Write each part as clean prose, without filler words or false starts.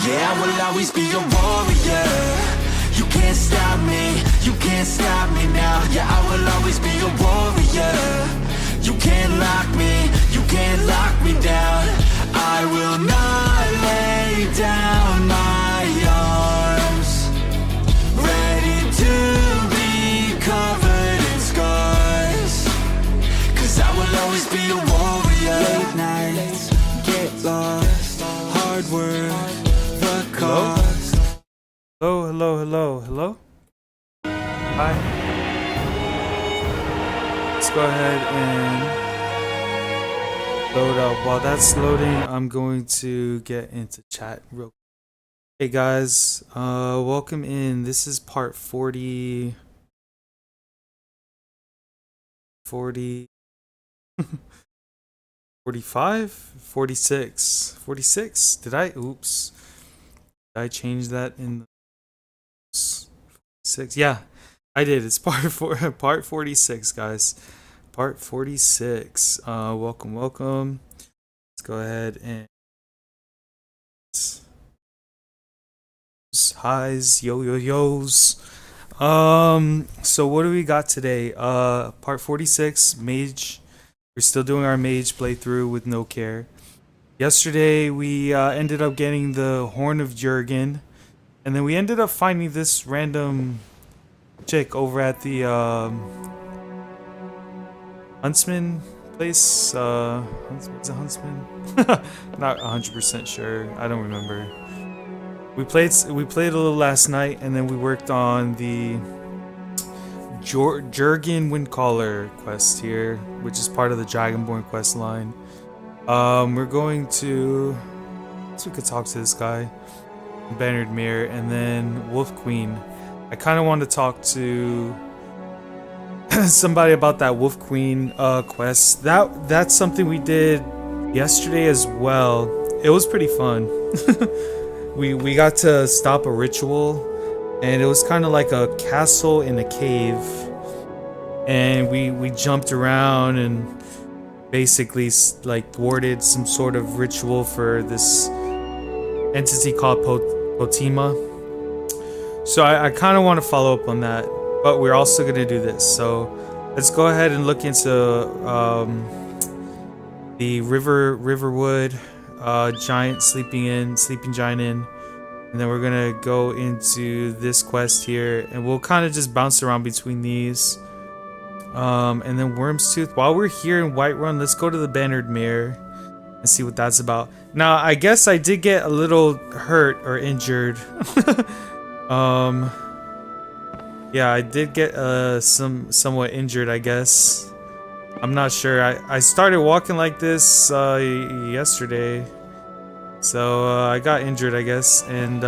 Yeah, I will always be a warrior. You can't stop me, you can't stop me now. Yeah, I will always be a warrior. You can't lock me, you can't lock me down. I will not lay down my arms, ready to be covered in scars. Cause I will always be a warrior. Late nights, get lost, hard work, the cost. Hello. Hi. Let's go ahead and load up. While that's loading, I'm going to get into chat real quick. Hey guys, welcome in. This is part 40. 45? 46? 46? Did I? Oops. Did I change that in the 46? Yeah, I did. It's part 46, guys. Part 46. Welcome. Let's go ahead and highs, yo's. So what do we got today? Part 46, Mage. We're still doing our Mage playthrough with Nocare. Yesterday we ended up getting the Horn of Jurgen, and then we ended up finding this random chick over at the Huntsman place. What's a Huntsman? Not 100% sure. I don't remember. We played a little last night, and then we worked on the Jurgen Windcaller quest here, which is part of the Dragonborn quest line. We're going to, so we could talk to this guy, Bannered Mirror, and then Wolf Queen. I kind of want to talk to somebody about that Wolf Queen quest. That's something we did yesterday as well. It was pretty fun. we got to stop a ritual, and it was kind of like a castle in a cave, and we jumped around and basically like thwarted some sort of ritual for this entity called Potima. So I kind of want to follow up on that, but we're also going to do this. So let's go ahead and look into the Riverwood giant sleeping giant inn, and then we're gonna go into this quest here, and we'll kind of just bounce around between these. And then Worm's Tooth. While we're here in Whiterun, let's go to the Bannered Mirror and see what that's about. Now, I guess I did get a little hurt or injured. Yeah, I did get somewhat injured, I guess. I'm not sure. I started walking like this yesterday, so I got injured, I guess. And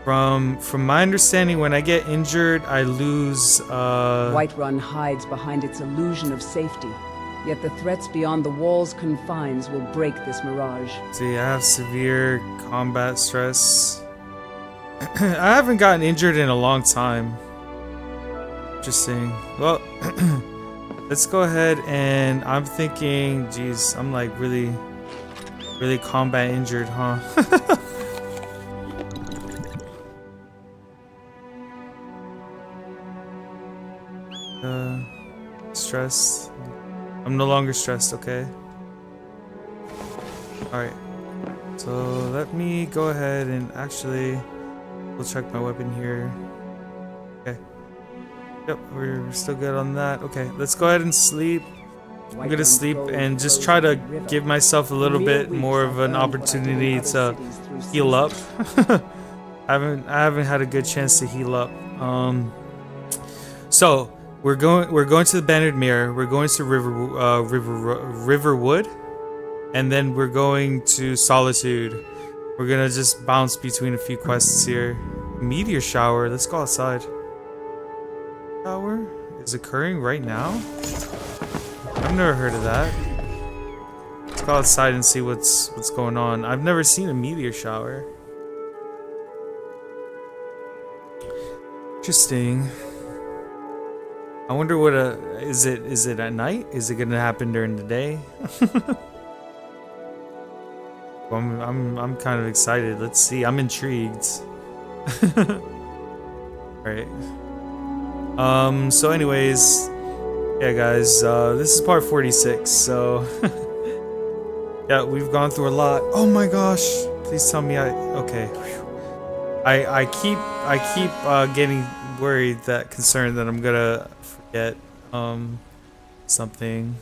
from my understanding, when I get injured, I lose. Whiterun hides behind its illusion of safety, yet the threats beyond the wall's confines will break this mirage. See, I have severe combat stress. I haven't gotten injured in a long time. Interesting. Well, let's go ahead, and I'm thinking, geez, I'm like really combat injured, huh? Stressed. I'm no longer stressed, okay? Alright. So let me go ahead and actually we'll check my weapon here. Okay. Yep, we're still good on that. Okay, let's go ahead and sleep. I'm gonna sleep and just try to give myself a little bit more of an opportunity to heal up. I haven't had a good chance to heal up. So we're going to the Bannered Mirror. We're going to Riverwood, and then we're going to Solitude. We're gonna just bounce between a few quests here. Meteor shower. Let's go outside. Shower is occurring right now. I've never heard of that. Let's go outside and see what's going on. I've never seen a meteor shower. Interesting. I wonder what is it at night? Is it gonna happen during the day? I'm kind of excited. Let's see. I'm intrigued. Alright. So anyways, yeah guys, this is part 46, so yeah, we've gone through a lot. Oh my gosh. Please tell me okay. I keep getting worried, concerned that I'm gonna forget something.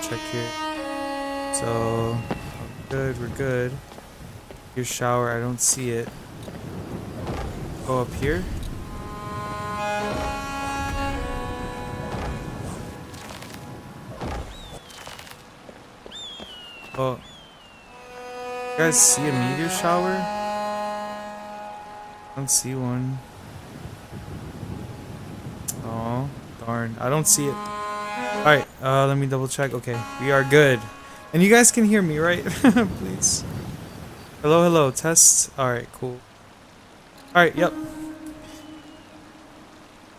Check here. So we're good. Your shower, I don't see it. Go up here. Oh, you guys see a meteor shower? I don't see one. Oh, darn. I don't see it. Alright, let me double check. Okay, we are good. And you guys can hear me, right? Please. Hello, hello, test. Alright, cool. Alright, yep.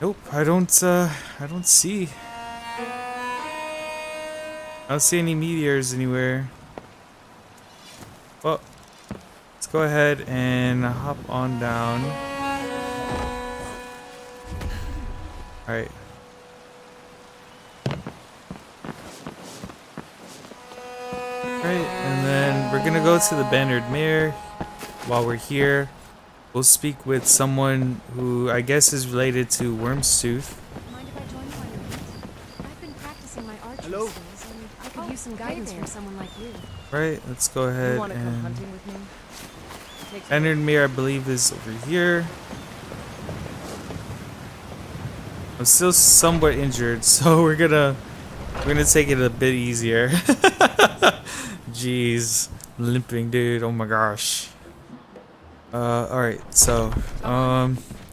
Nope, I don't see. I don't see any meteors anywhere. Well, let's go ahead and hop on down. Alright. Alright, and then we're gonna go to the Bannered Mare. While we're here, we'll speak with someone who I guess is related to Wormstooth. Mind if I join you on your hunt? I've been practicing my archery skills, and I could use some guidance from someone like you. Right, let's go ahead You want to come and hunting with me? Bannered Mare, I believe, is over here. I'm still somewhat injured, so we're gonna take it a bit easier. Jeez, limping, dude. Oh my gosh. Alright, so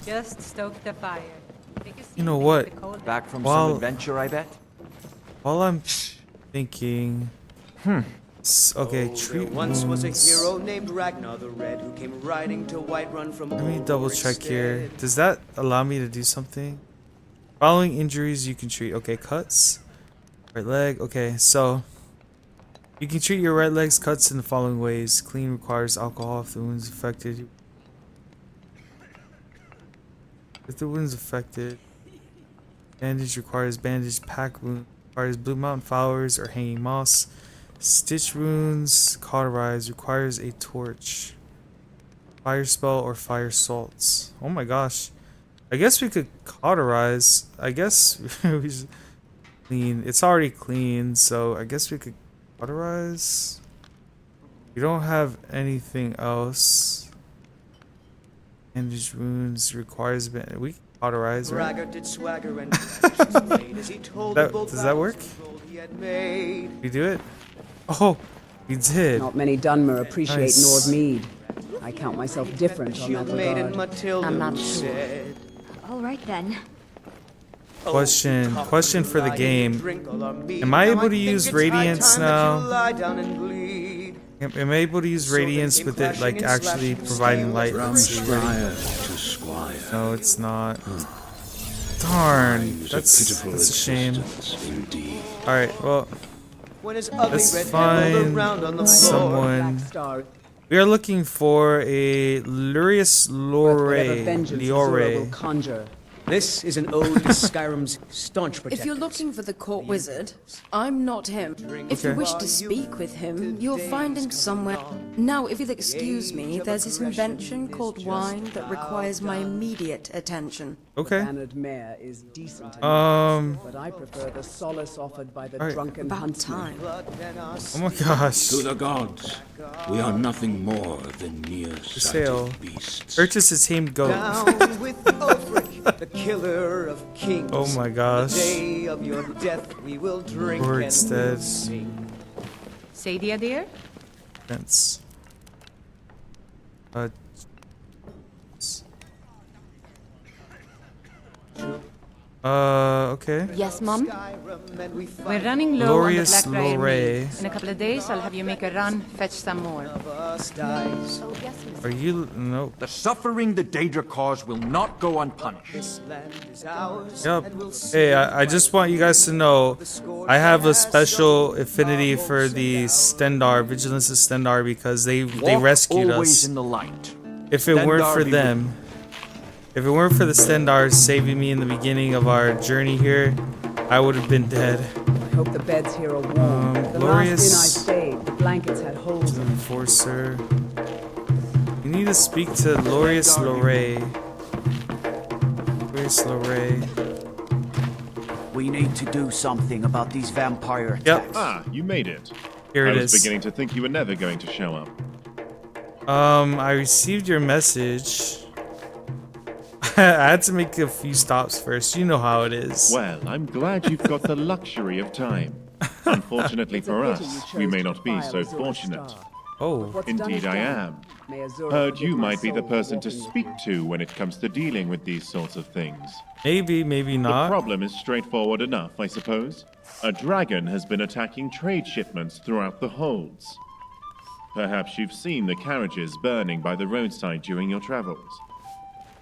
Just stoke the fire. Take a seat you know and what? get the cold Back from Well- some adventure, I bet? While I'm thinking, okay, treat Once was a wounds. hero named Ragnar the Red who came riding to Whiterun from Let me Old double Warwick's check here. stead. Does that allow me to do something? Following injuries you can treat. Okay, cuts. Right leg. Okay, so you can treat your right leg's cuts in the following ways. Clean requires alcohol if the wound's affected. If the wound's affected. Bandage requires bandage. Pack wound requires blue mountain flowers or hanging moss. Stitch wounds. Cauterize requires a torch. Fire spell or fire salts. Oh my gosh. I guess we could cauterize. I guess we should clean. It's already clean, so I guess we could cauterize. We don't have anything else. Bandage wounds requires we can cauterize, right? Braggart did swagger and displayed as he told That- of both does that work? battles of gold he had made. We do it? Oh, we did. Not many Dunmer appreciate Nice. Nord mead. I count myself different on that Shield maiden regard. Matilda I'm not who sure. said, All right then. Question for the "Lie game. and drink all our mead. Am I Now able to think use it's high Radiance time that now? you lie down and bleed." Am I able to use So they radiance came with it, like clashing and actually slashing providing steel light? from Let's see. Squire to squire. No, it's not. Darn, Time's that's a shame. existence indeed. All right, well, When his ugly let's red head rolled find around on the floor. someone. Black Star, We are looking for a Lurius whatever Lore. vengeance Azura will Liore. conjure. This is an ode to Skyrim's staunch protectors. If you're looking for the court wizard, I'm not him. If you Okay. wish to speak with him, you'll find him somewhere. Now, if you'll excuse me, there's this invention called wine that requires my immediate attention. Okay. Bannered mare is decent enough, but I prefer the solace offered by the Alright. drunken About huntsman. time. Oh my gosh. To the gods, we are nothing more than Sale. near-sighted beasts. Purchase a tamed goat. Down with Ulfric, the killer of kings. Oh my gosh. The day of your death we will drink Or and instead. we'll sing. Sadia, dear? Fence. Okay. Yes, Mom? Skyrim, and we We're running low Glorious on the black Lorraine. Mage. In a couple of days, I'll have you make a run, fetch some more. of us dies. Oh, yes, Miss. Are you? Nope. The suffering the Daedra cause will not go unpunished. This land is ours. Yep. And we'll Hey, I just want you guys to know, I have a special affinity for the Stendar, Vigilance of Stendar, because they Walk rescued always us. in the light. If it weren't Stendar for be them, if it weren't for the Stendars saving me in the beginning of our journey here, I would have been dead. I hope the beds here are warm. The Glorious- last inn I stayed, the blankets had holes in them. Enforcer. You need to speak to Glorious Lorraine. Glorious Lorraine. We need to do something about these vampire Yep. attacks. Ah, you made it. Here I it was is. beginning to think you were never going to show up. I received your message. I had to make a few stops first. You know how it is. Well, I'm glad you've got the luxury of time. Unfortunately It's a for pity us, you we chose may to not be file so Azura's fortunate. star. Oh, What's done Indeed is I done. am. May Azura Heard forgive you my might be the soul for person to walking the speak path. to when it comes to dealing with these sorts of things. maybe, maybe The not. problem is straightforward enough, I suppose. A dragon has been attacking trade shipments throughout the holds. Perhaps you've seen the carriages burning by the roadside during your travels.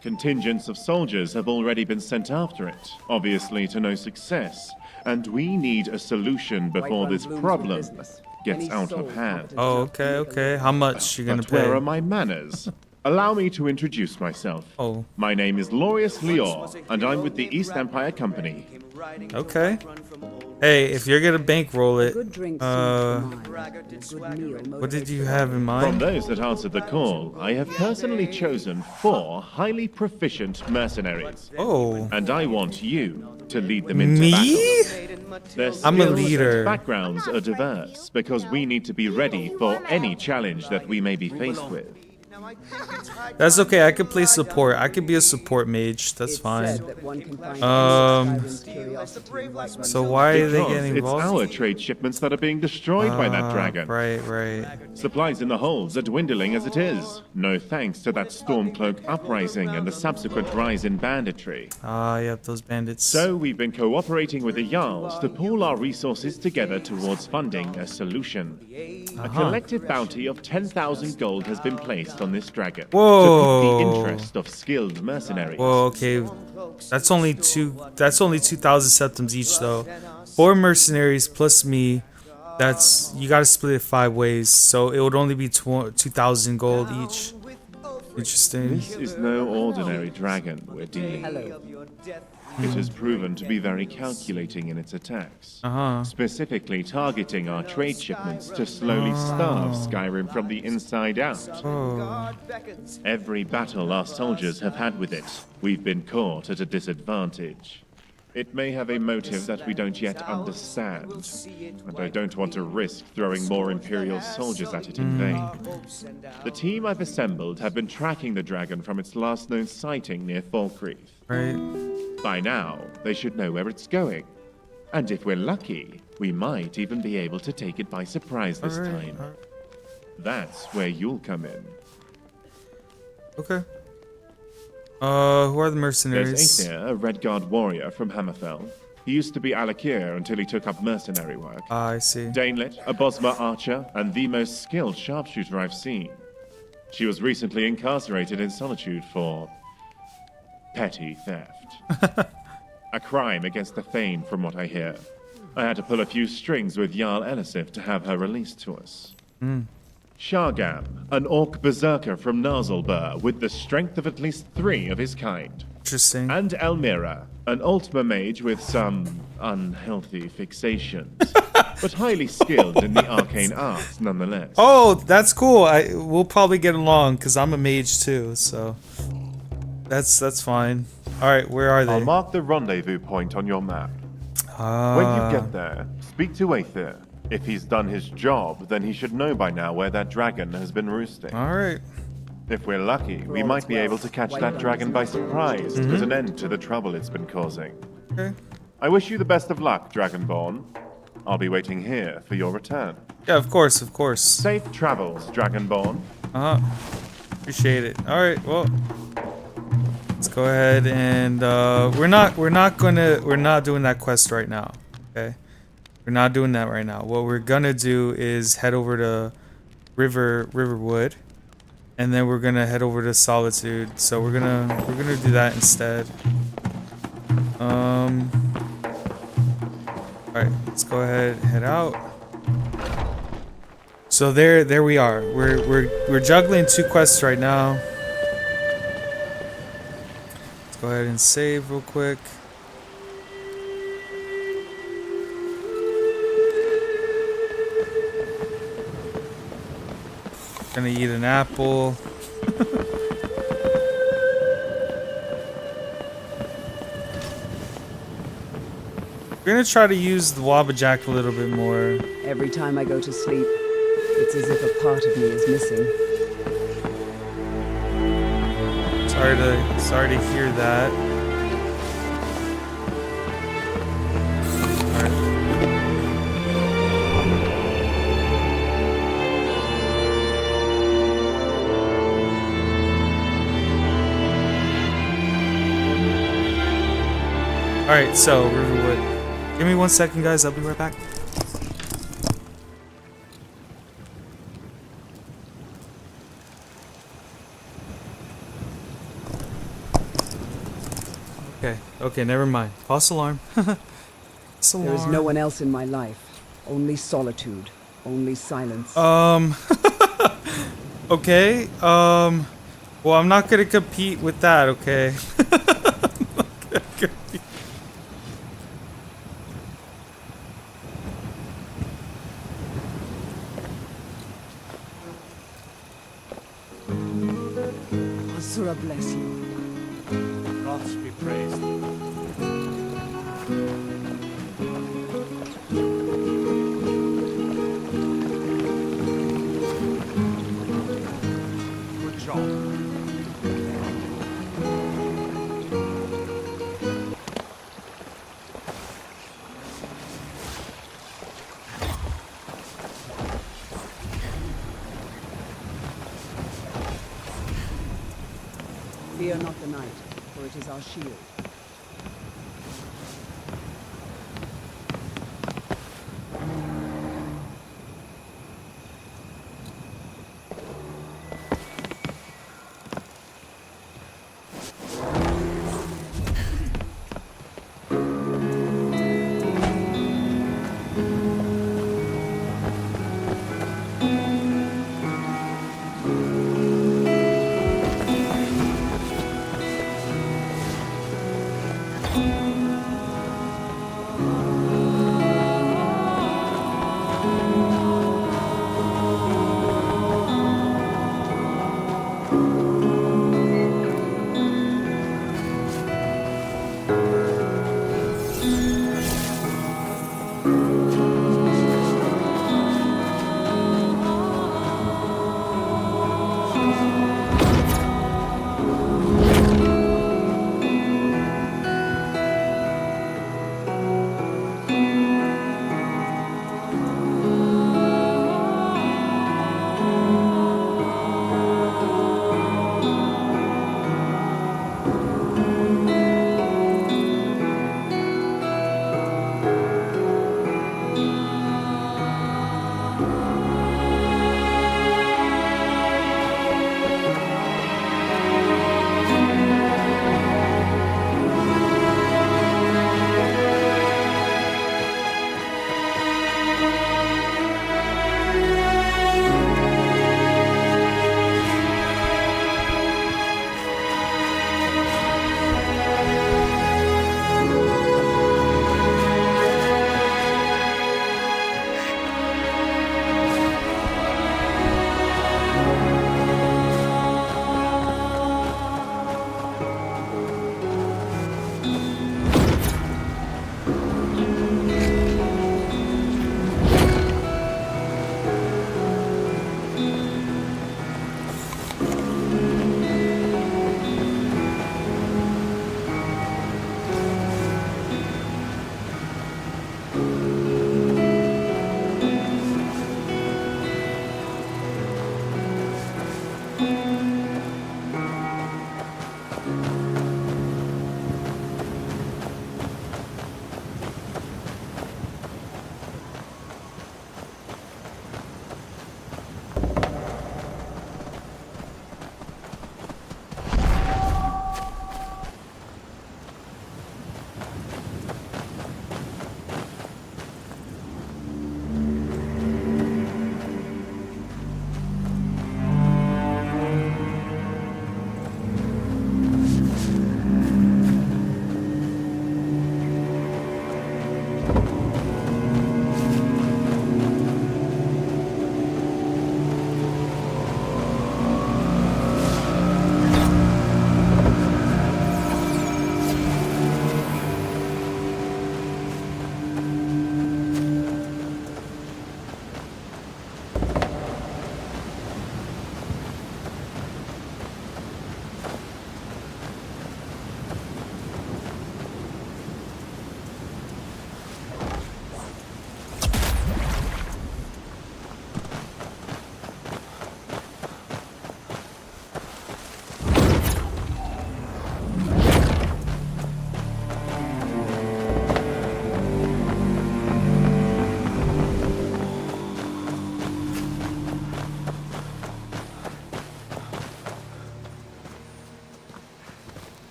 Contingents of soldiers have already been sent after it, obviously to no success, and we need a solution before White this Run blooms problem with business. gets Any out soul of hand. competent Oh, enough to okay, make a okay. living. How much you gonna But where pay? are my manners? Allow me to introduce myself. Oh, My name is Lorius Lior, and I'm with the East Empire Company. okay. Hey, if you're gonna bankroll it, Good drink uh, suits the mind, and a good meal what did motivates you the have in From mind? those that answered the call, I have personally chosen 4 highly proficient mercenaries, Oh, and I want you to lead them into me? battle. Their I'm a skills leader. and backgrounds are diverse because we need to be ready for any challenge that we may be faced with. That's okay. I could play support. I could be a support mage. That's It's fine. said that one can find Um, Skyrim's curiosity right when So why are they Because getting it's involved? our trade shipments that are being destroyed by that dragon. Right, right. Supplies in the holds are dwindling as it is. No thanks to that Stormcloak uprising and the subsequent rise in banditry. Ah, yep, those bandits. So we've been cooperating with the Jarls to pool our resources together towards funding a solution. A collective bounty of 10,000 gold has been placed on this dragon Whoa. to pique the interest of skilled mercenaries. Whoa, okay. That's only 2,000 septums each, though. 4 mercenaries plus me. That's, you gotta split it 5 ways, so it would only be 2,000 gold each. Interesting. This is no ordinary dragon we're dealing with. Hello. It has proven to be very calculating in its attacks. Uh-huh. Specifically targeting our trade shipments to slowly starve Skyrim from the inside out. Oh. Every battle our soldiers have had with it, we've been caught at a disadvantage. It may have a motive that we don't yet understand, and I don't want to risk throwing more Imperial soldiers at it in vain. The team I've assembled have been tracking the dragon from its last known sighting near Falkreath. Right. By now, they should know where it's going. And if we're lucky, we might even be able to take it by surprise this Alright, time. That's where you'll come in. Okay. Who are the There's mercenaries? Aether, a Redguard warrior from Hammerfell. He used to be Alakir until he took up mercenary work. Ah, I see. Danelit, a Bosma archer, and the most skilled sharpshooter I've seen. She was recently incarcerated in solitude for petty theft. A crime against the Thane, from what I hear. I had to pull a few strings with Jarl Elisif to have her released to us. Shargam, an orc berserker from Narzulbur with the strength of at least 3 of his kind. Interesting. And Elmira, an Ultima mage with some unhealthy fixations, but highly skilled in the arcane arts nonetheless. Oh, that's cool. We'll probably get along because I'm a mage too, so that's fine. All right, where are I'll they? mark the rendezvous point on your map. When you get there, speak to Aether. If he's done his job, then he should know by now where that dragon has been roosting. All right. If we're lucky, we all might that's be well, able to catch White that Run dragon is by in surprise and put an end to the trouble it's been causing. Okay. I wish you the best of luck, Dragonborn. I'll be waiting here for your return. Yeah, of course, of course. Safe travels, Dragonborn. Appreciate it. All right. Well, Let's go ahead and we're not doing that quest right now. Okay, we're not doing that right now. What we're gonna do is head over to Riverwood, and then we're gonna head over to Solitude. So we're gonna do that instead. All right, let's go ahead, head out. So there we are. We're juggling 2 quests right now. Go ahead and save real quick. Gonna eat an apple. We're gonna try to use the Wabbajack a little bit more. Every time I go to sleep, it's as if a part of me is missing. Sorry to hear that. Alright. Alright, so Riverwood. Give me 1 second, guys, I'll be right back. Okay, never mind. False alarm. False alarm. There is no one else in my life. Only solitude. Only silence. Okay. Well, I'm not gonna compete with that, okay? I'm not gonna compete. Asura bless you. Gods be praised. Good job. Fear not the night, for it is our shield.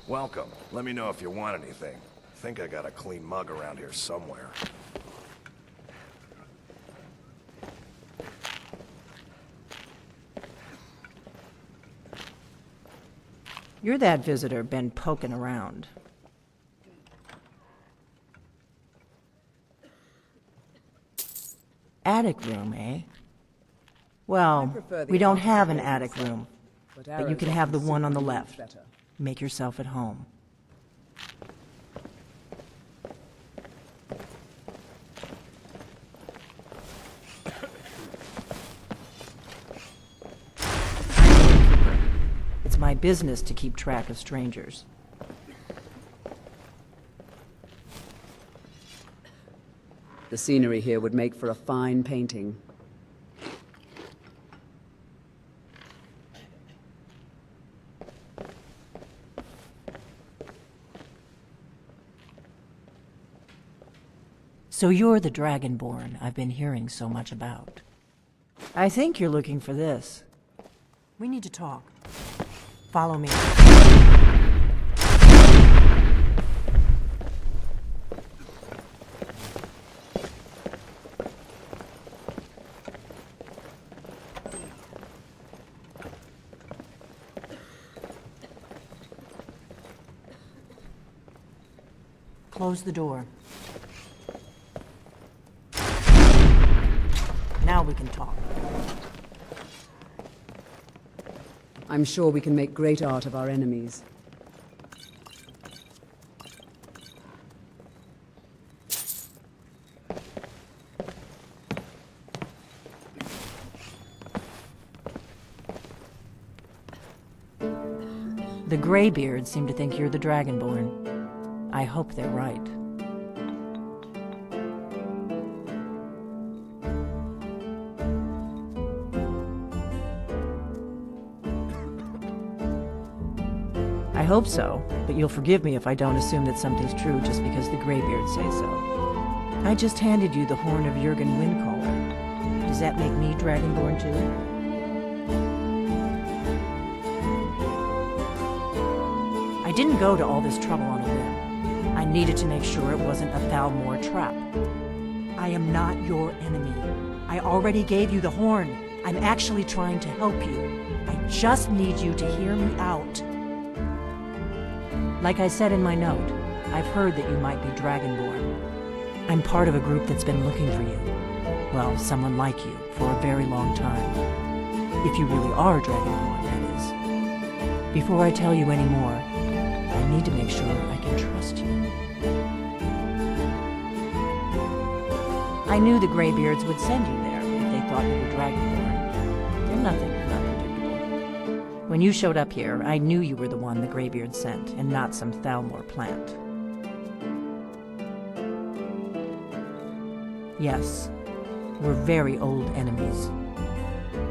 Welcome. Let me know if you want anything. Think I got a clean mug around here somewhere. You're that visitor been poking around. Attic room, eh? Well, we don't have an attic room, but you can have the one on the left. Make yourself at home. It's my business to keep track of strangers. The scenery here would make for a fine painting. So you're the Dragonborn I've been hearing so much about. I think you're looking for this. We need to talk. Follow me. Close the door. Now we can talk. I'm sure we can make great art of our enemies. The Greybeards seem to think you're the Dragonborn. I hope they're right. I hope so, but you'll forgive me if I don't assume that something's true just because the Greybeards say so. I just handed you the horn of Jurgen Windcaller. Does that make me Dragonborn too? I didn't go to all this trouble on a whim. I needed to make sure it wasn't a Thalmor trap. I am not your enemy. I already gave you the horn. I'm actually trying to help you. I just need you to hear me out. Like I said in my note, I've heard that you might be Dragonborn. I'm part of a group that's been looking for you. Well, someone like you, for a very long time. If you really are Dragonborn, that is. Before I tell you any more, I need to make sure I can trust you. I knew the Greybeards would send you there if they thought you were Dragonborn. They're nothing unpredictable. When you showed up here, I knew you were the one the Greybeards sent, and not some Thalmor plant. Yes, we're very old enemies.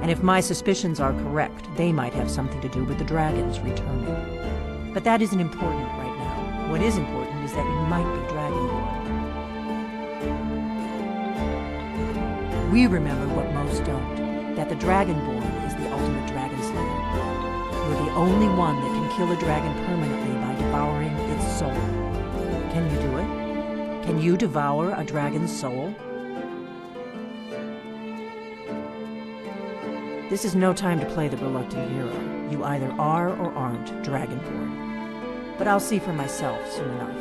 And if my suspicions are correct, they might have something to do with the dragons returning. But that isn't important right now. What is important is that you might be Dragonborn. We remember what most don't, that the Dragonborn is the ultimate dragon slayer. You're the only one that can kill a dragon permanently by devouring its soul. Can you do it? Can you devour a dragon's soul? This is no time to play the reluctant hero. You either are or aren't Dragonborn. But I'll see for myself soon enough.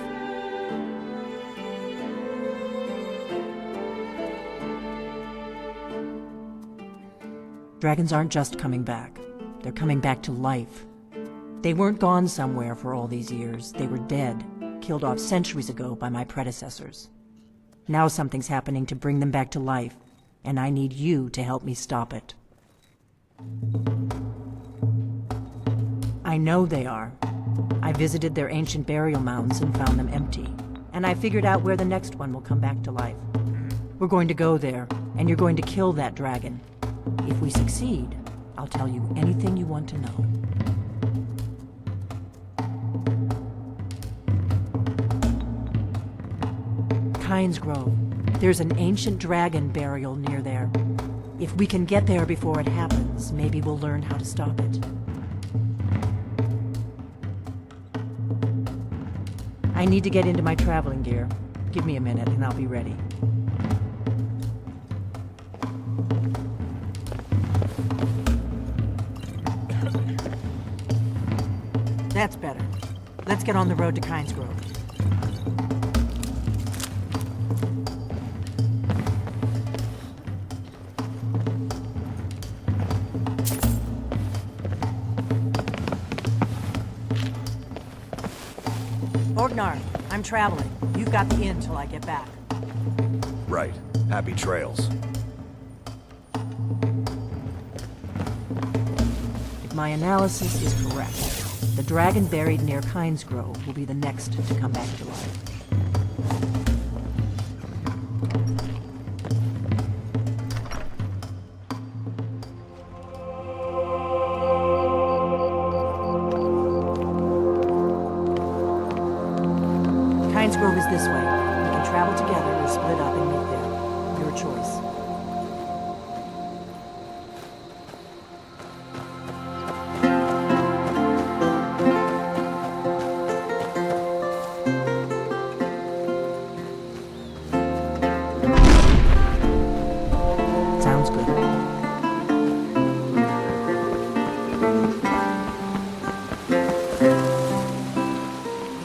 Dragons aren't just coming back. They're coming back to life. They weren't gone somewhere for all these years. They were dead, killed off centuries ago by my predecessors. Now something's happening to bring them back to life, and I need you to help me stop it. I know they are. I visited their ancient burial mounds and found them empty. And I figured out where the next one will come back to life. We're going to go there, and you're going to kill that dragon. If we succeed, I'll tell you anything you want to know. Kynes Grove. There's an ancient dragon burial near there. If we can get there before it happens, maybe we'll learn how to stop it. I need to get into my traveling gear. Give me a minute and I'll be ready. That's better. Let's get on the road to Kynes Grove. Orgnar, I'm traveling. You've got the inn till I get back. Right. Happy trails. If my analysis is correct, the dragon buried near Kynes Grove will be the next to come back to life. Kynes Grove is this way. We can travel together or split up and meet there. Your choice. Sounds good.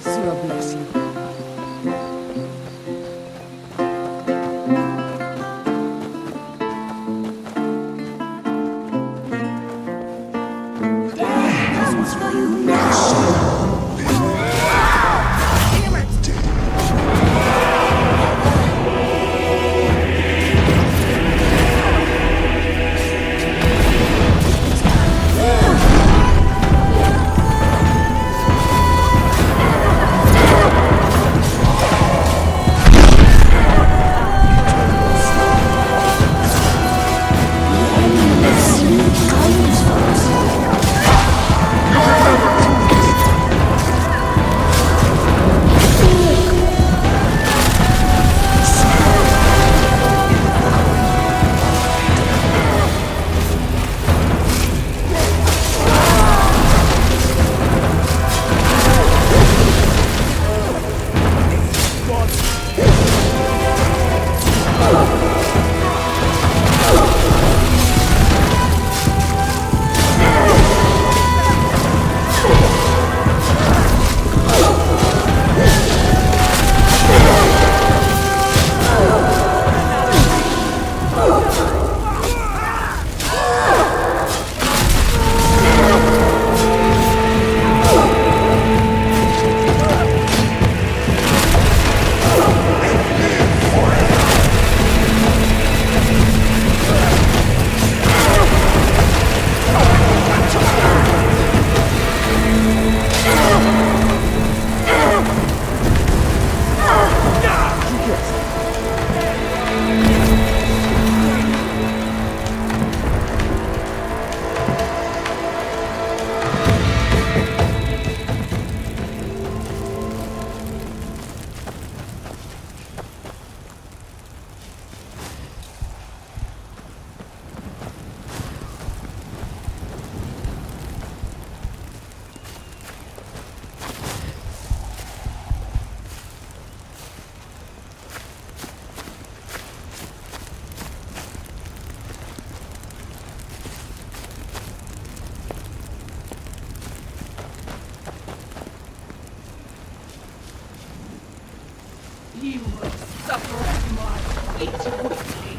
Zero bless you. You will suffer my fate with me.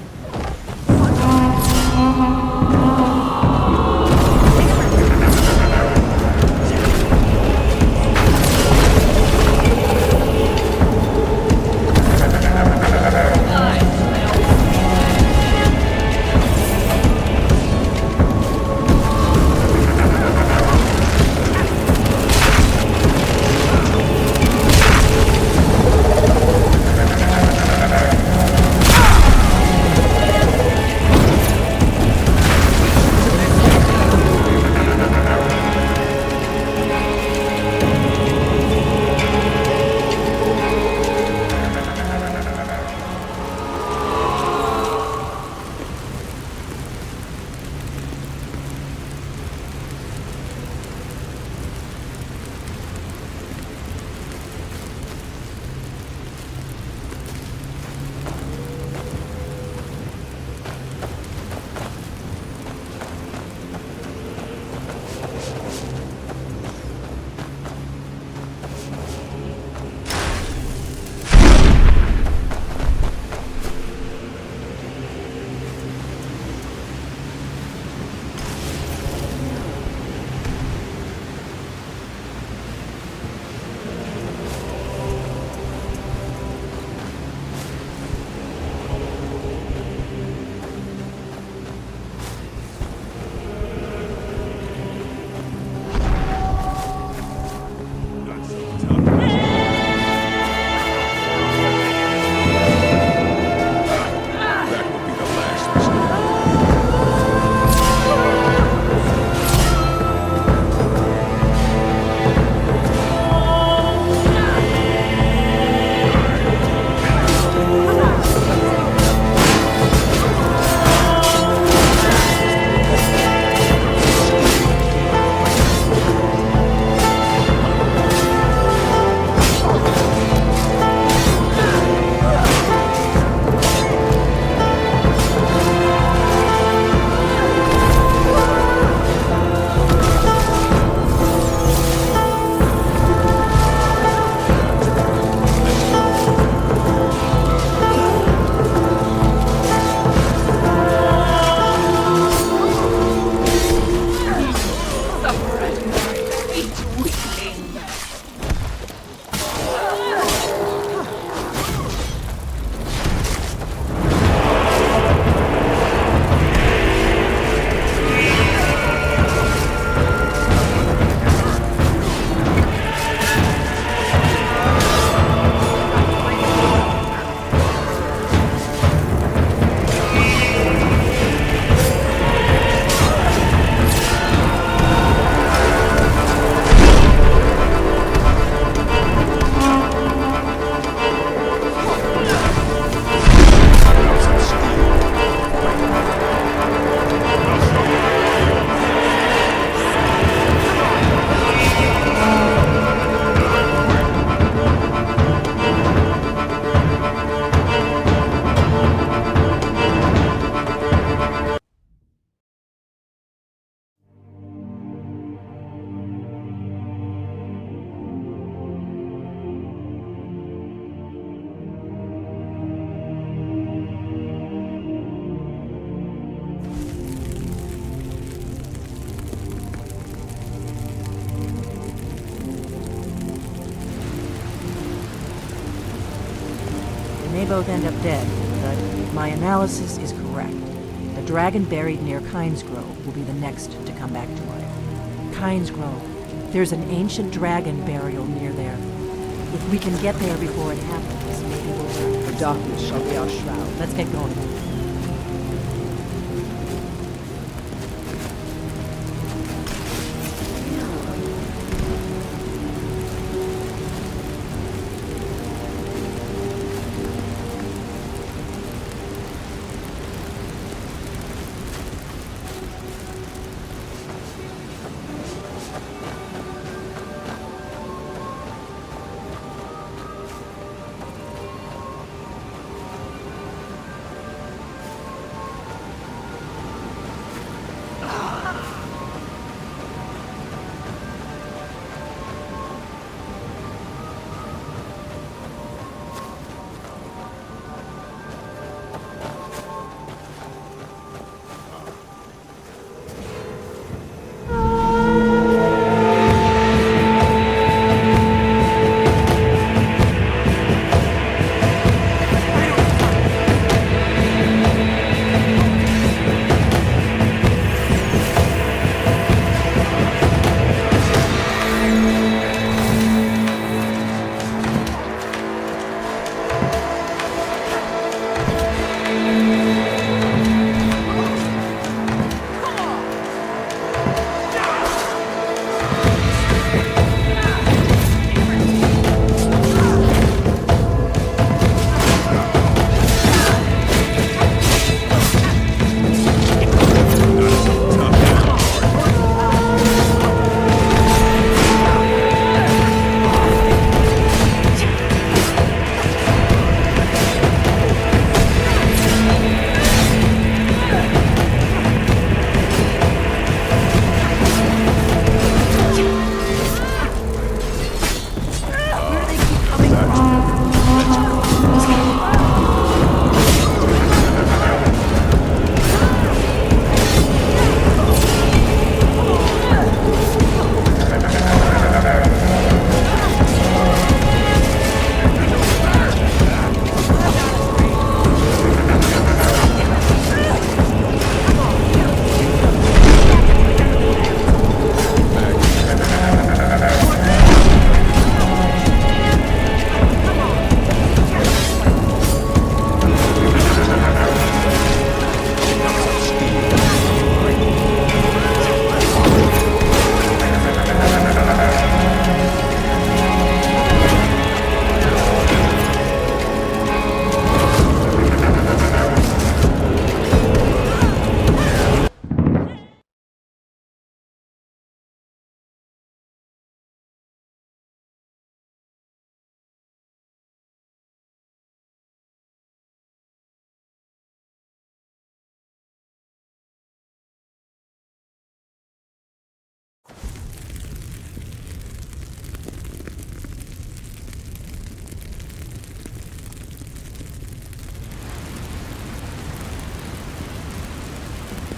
may both end up dead, but my analysis is correct. The dragon buried near Kynes Grove will be the next to come back to life. Kynes Grove. There's an ancient dragon burial near there. If we can get there before it happens, maybe we'll turn. The darkness shall be our shroud. Let's get going.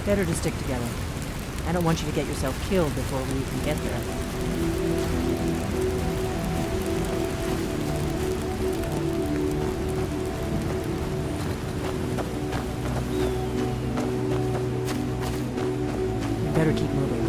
Better to stick together. I don't want you to get yourself killed before we even get there. Better keep moving.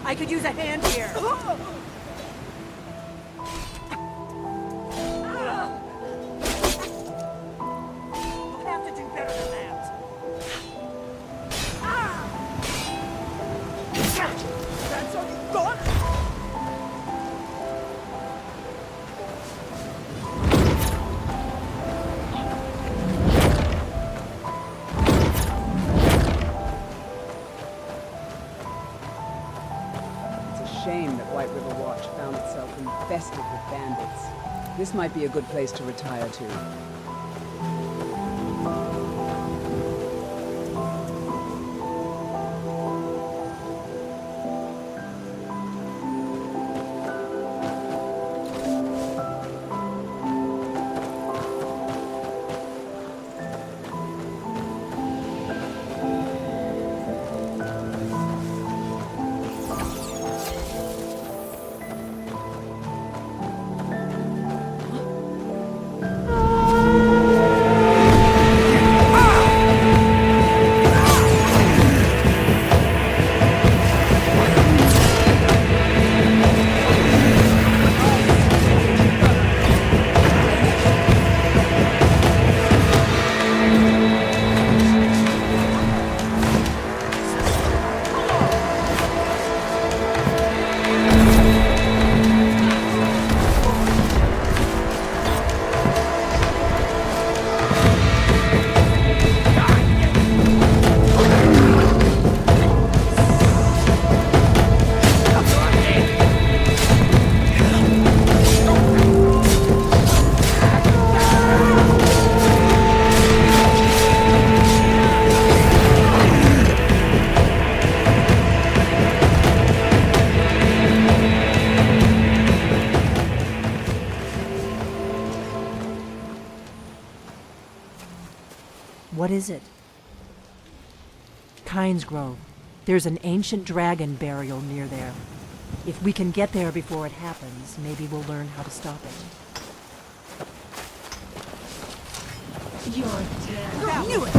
I could use a hand here. You'll have to do better than that. That's all you got? Shame that White River Watch found itself infested with bandits. This might be a good place to retire to. What is it? Kynes Grove. There's an ancient dragon burial near there. If we can get there before it happens, maybe we'll learn how to stop it. You're dead. I knew it!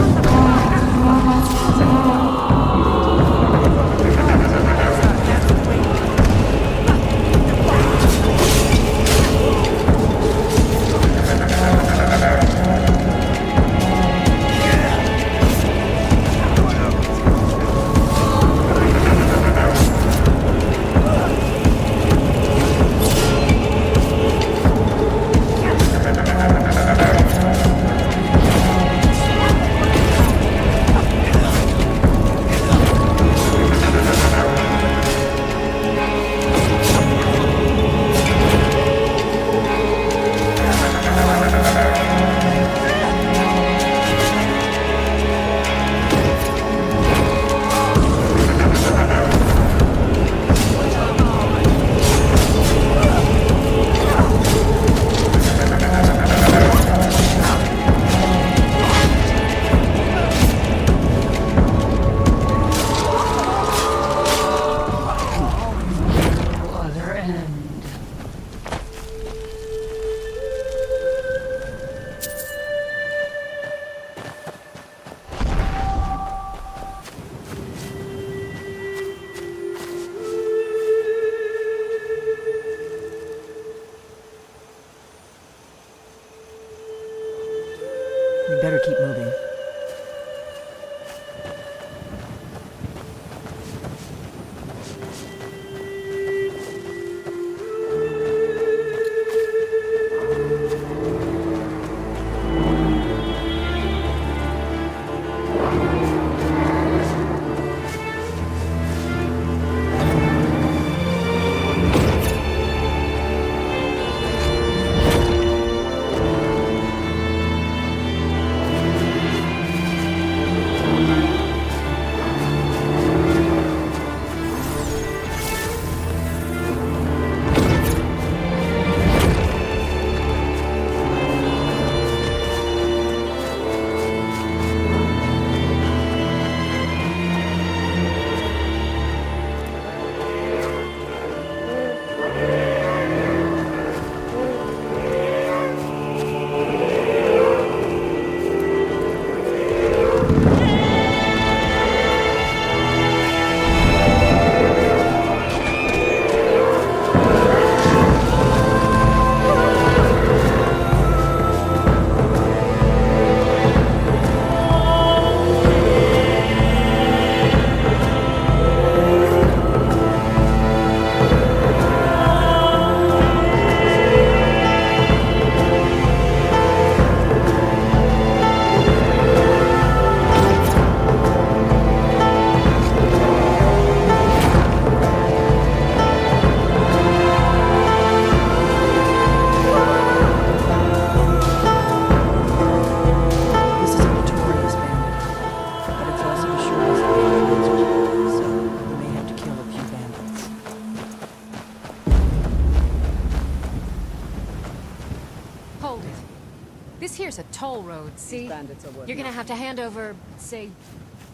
This here's a toll road, see? bandits are worth You're gonna have to hand over, say,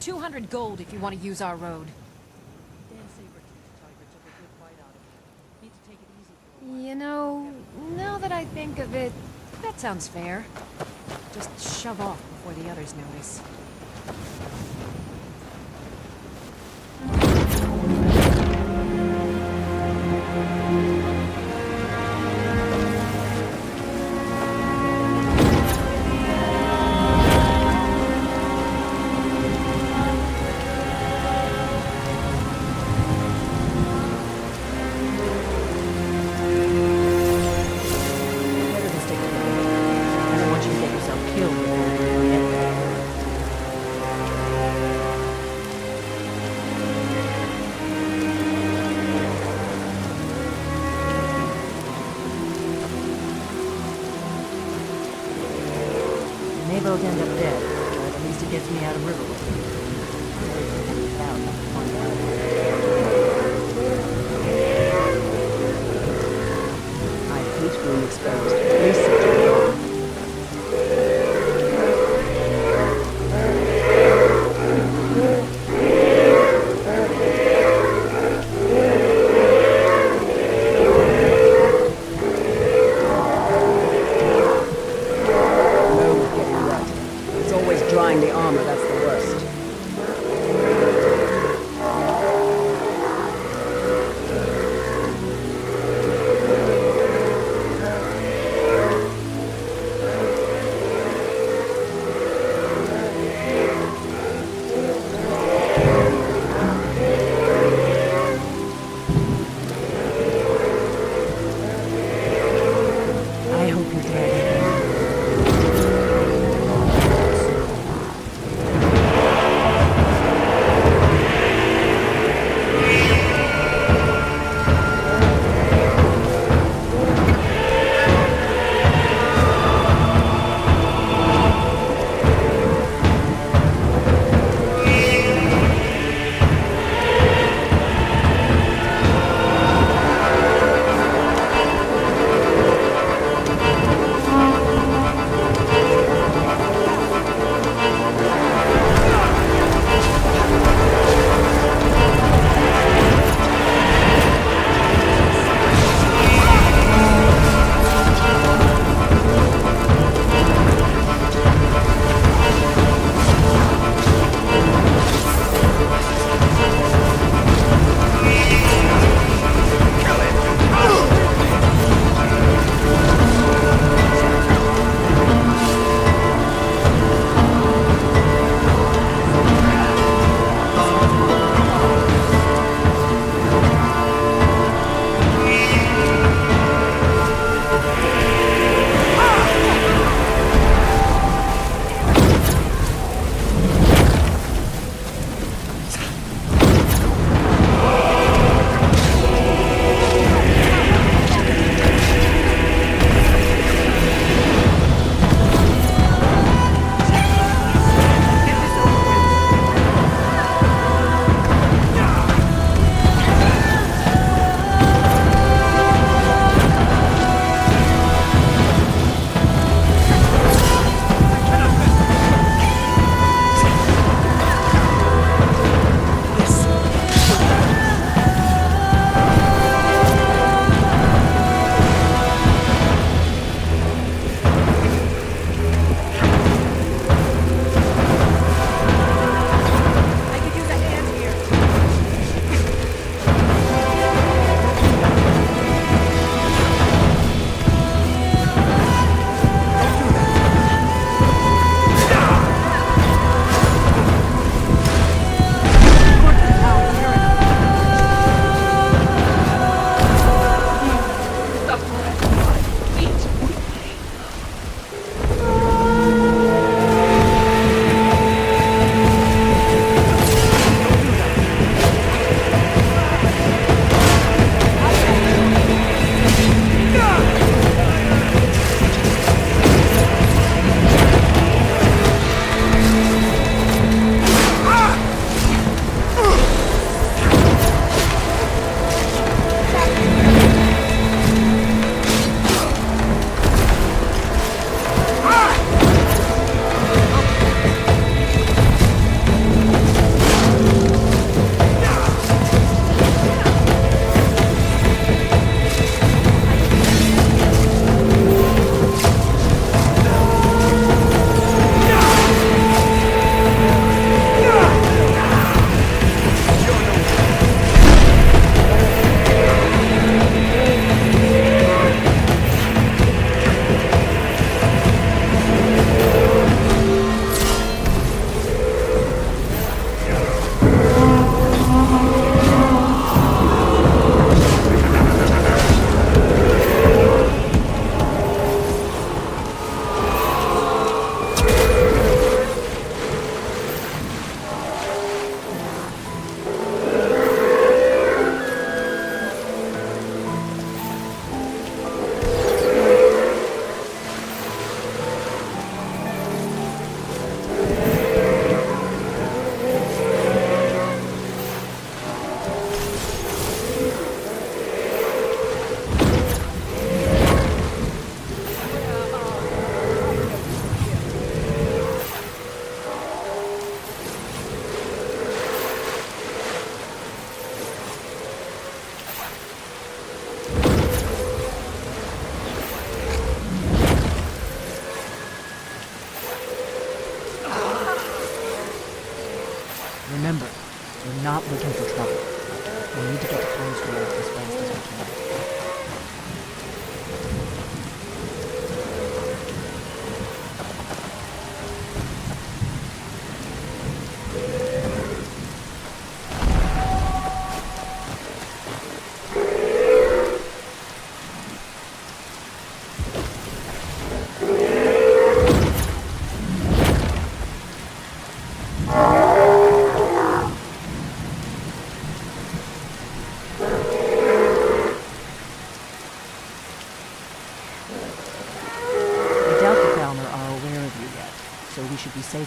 200 gold if you want to use our road. You know, now that I think of it, that sounds fair. Just shove off before the others notice. May both end up dead, but at least it gets me out of Riverwood. I hate being exposed. Please sit down. Drying the armor, that's the worst.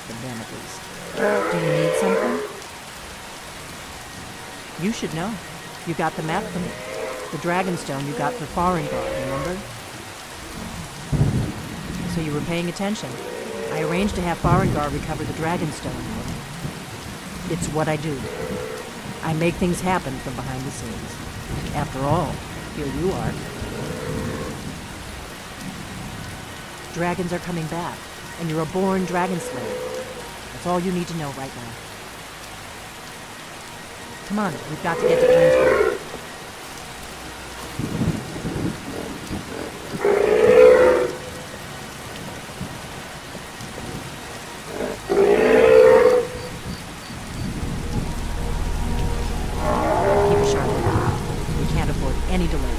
happen then, at least. Do you need something? You should know. You got the map from me. The Dragonstone you got for Farengar, remember? So you were paying attention. I arranged to have Farengar recover the Dragonstone for me. It's what I do. I make things happen from behind the scenes. After all, here you are. Dragons are coming back, and you're a born dragon slayer. That's all you need to know right now. Come on, we've got to get to Ainsworth. Keep a sharp lookout. We can't afford any delays.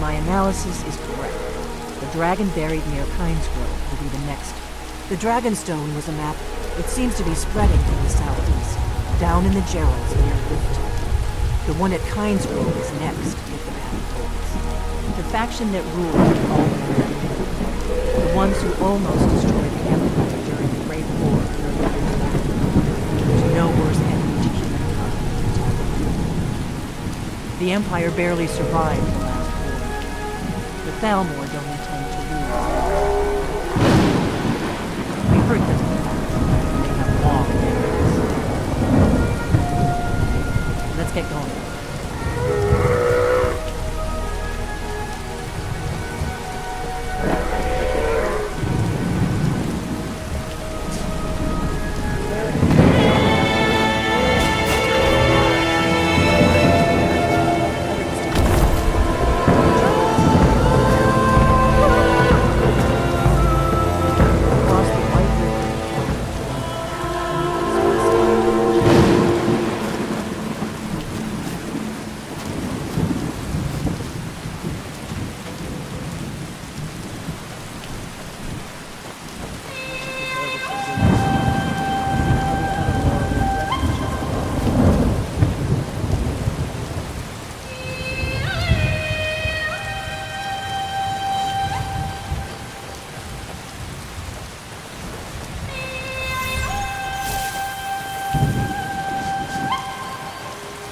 My analysis is correct. The dragon buried near Pines Grove will be the next. The Dragonstone was a map. It seems to be spreading from the southeast, down in the Geralds near Rift. The one at Pines Grove is next, if the map holds. The faction that ruled all the North. The ones who almost destroyed the Empire during the Great War earlier in the war. There's no worse enemy to humankind than the Empire barely survived the last war. The Thalmor don't intend to lose. We hurt them. They have long memories. Let's get going.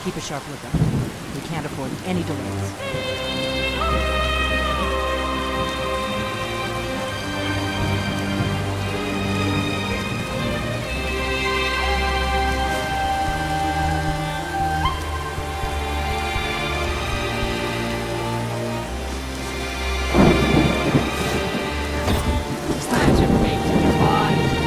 Keep a sharp lookout. We can't afford any delays. Stand your feet, you find.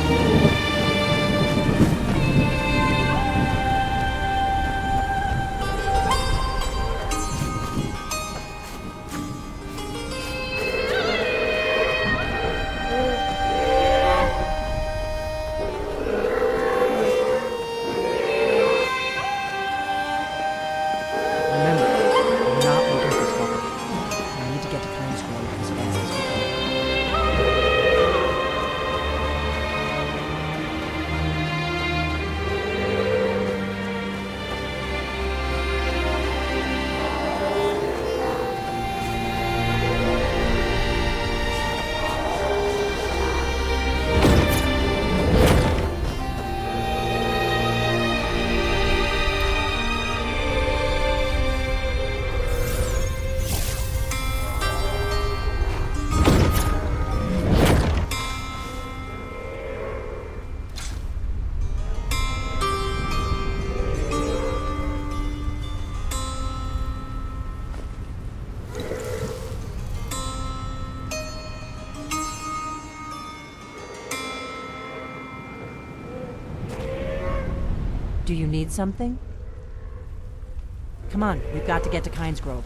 Do you need something? Come on, we've got to get to Kynes Grove.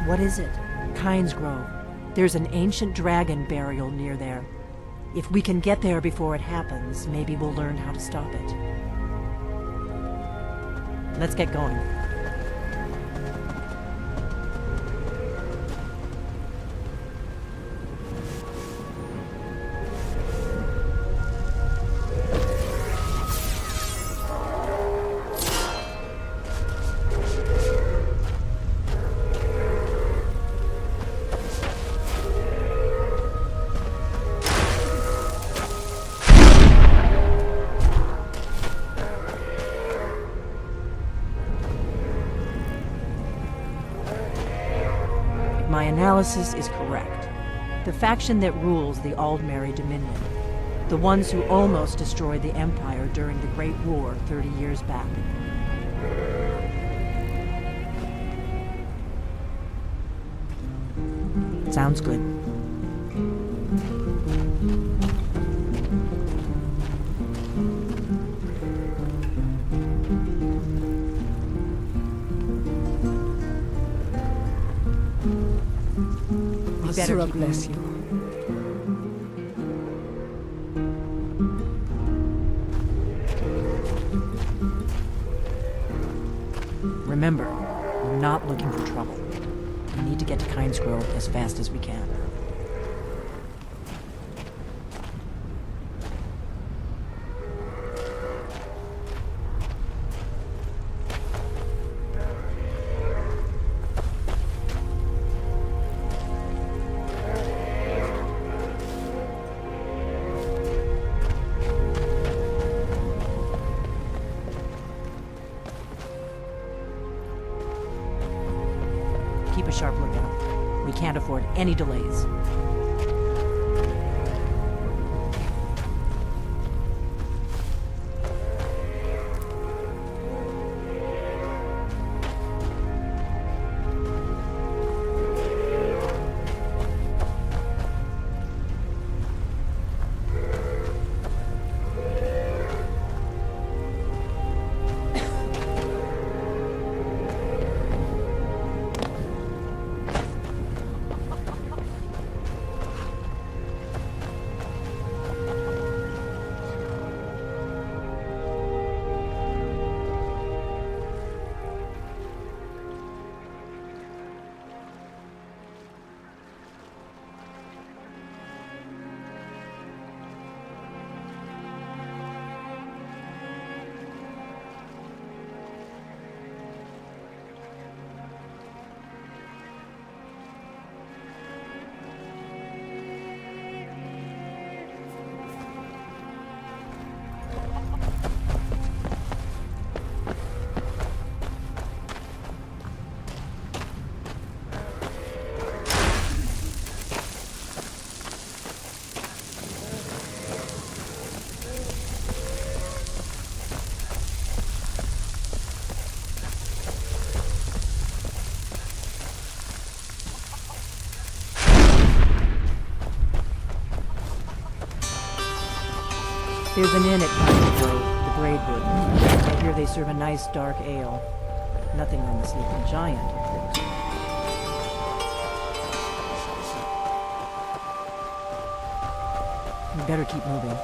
What is it? Kynes Grove. There's an ancient dragon burial near there. If we can get there before it happens, maybe we'll learn how to stop it. Let's get going. My analysis is correct. The faction that rules the Aldmeri Dominion, the ones who almost destroyed the Empire during the Great War 30 years back. Sounds good. Asura bless you. Remember, we're not looking for trouble. We need to get to Kynes Grove as fast as we can. Keep a sharp lookout. We can't afford any delays. There's an inn at Kynes Grove, the Braidwood. I hear they serve a nice dark ale. Nothing on the sleeping giant, of course. We better keep moving.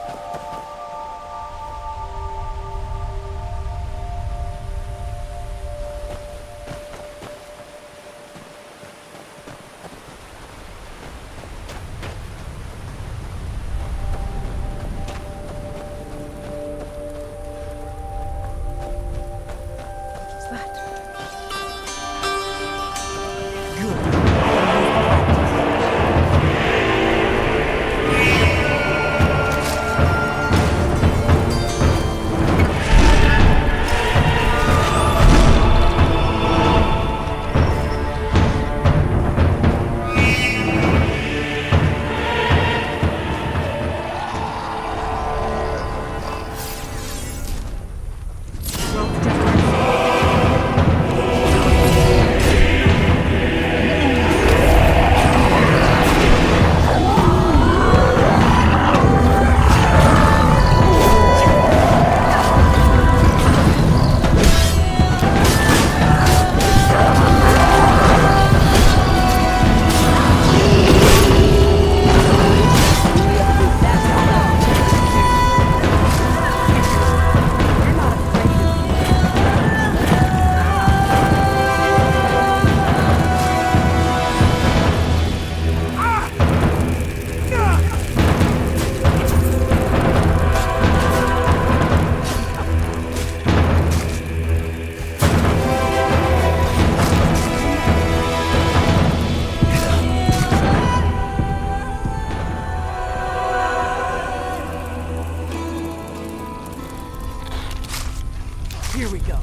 Here we go.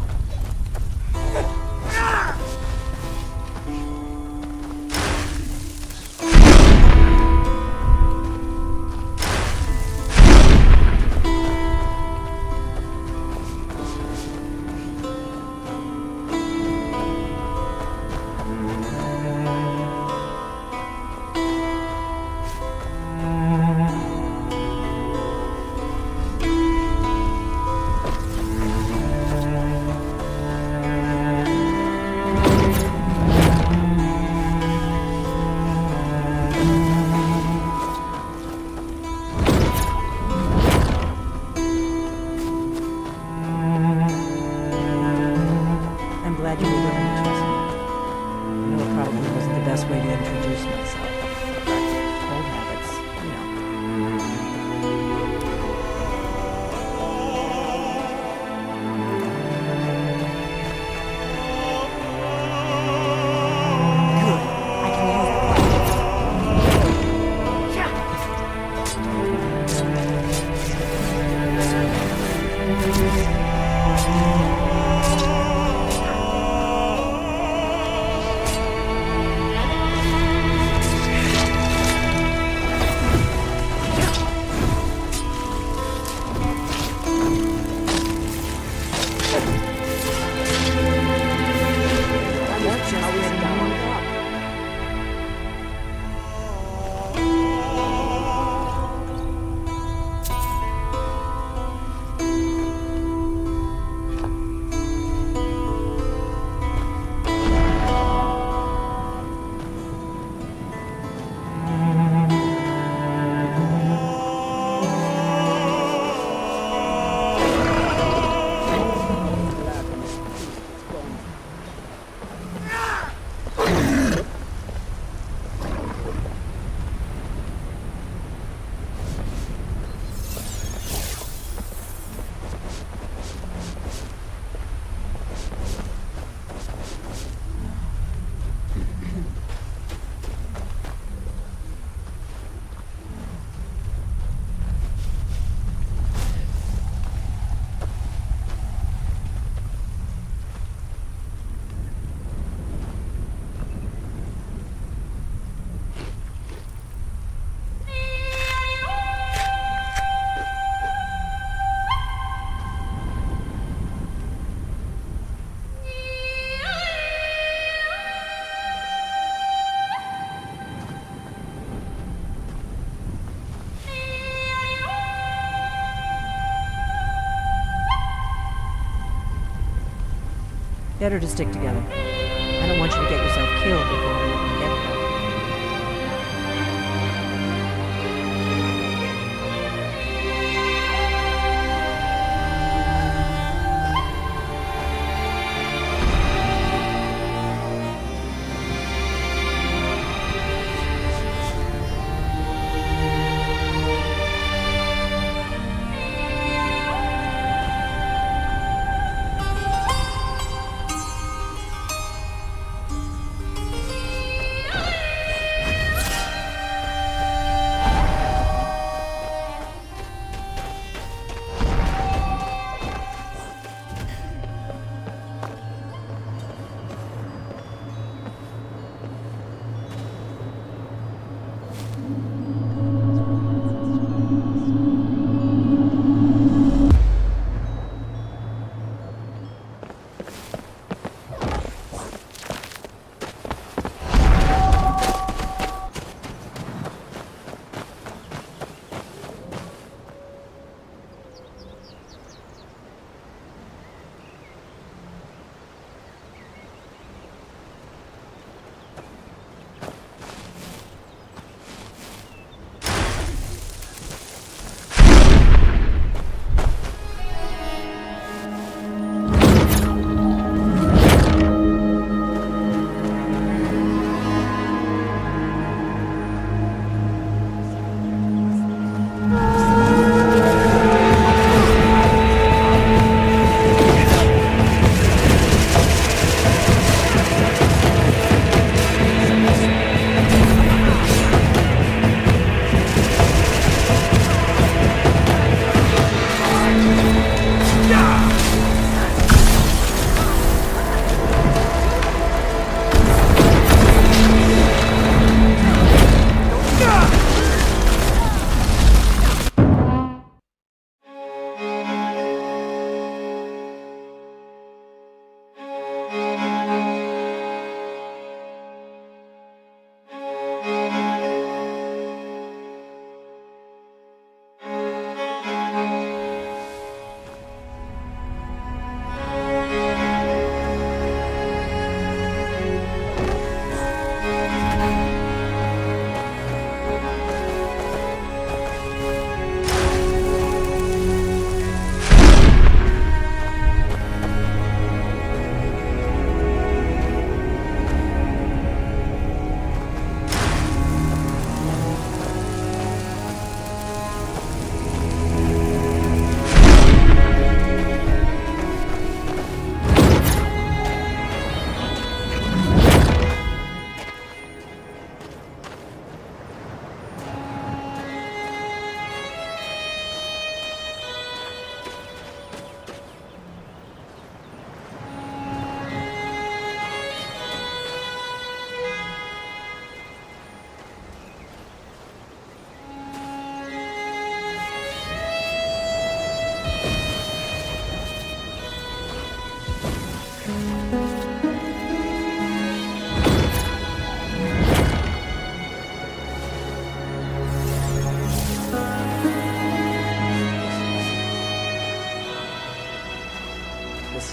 Glad you were willing to trust me. I know it probably wasn't the best way to introduce myself, but old habits, you know. Good. I can use better to stick together. I don't want you to get yourself killed before we even get there.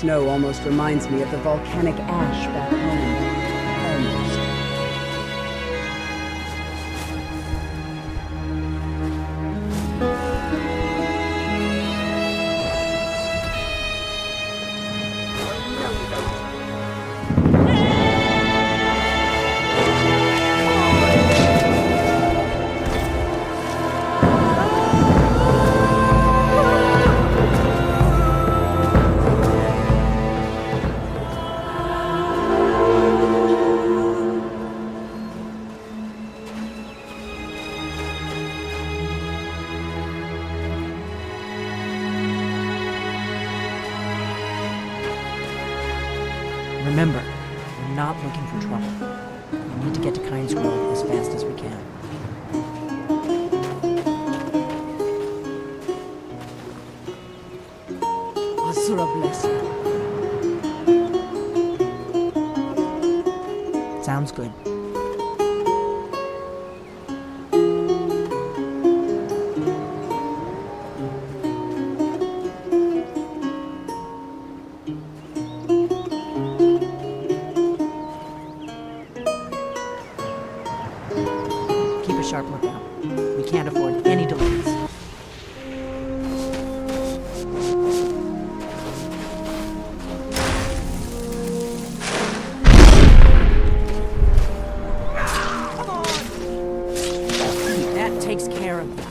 snow almost reminds me of the volcanic ash back home. Almost. Remember, we're not looking for trouble. We need to get to Kyne's Grove as fast as we can. Asura bless you. Sounds good. Keep a sharp lookout. We can't afford any delays. That takes care of that.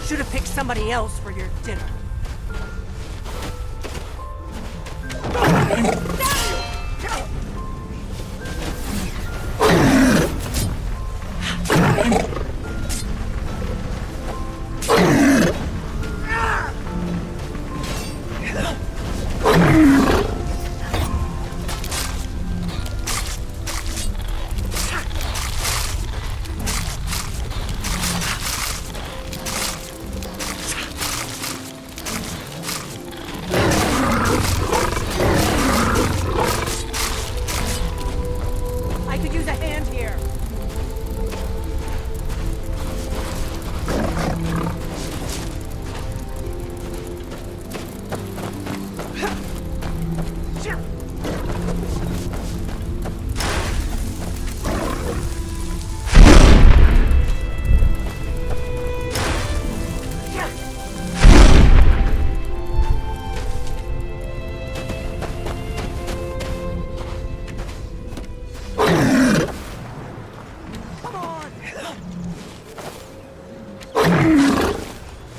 Should have picked somebody else for your dinner. I could use a hand here.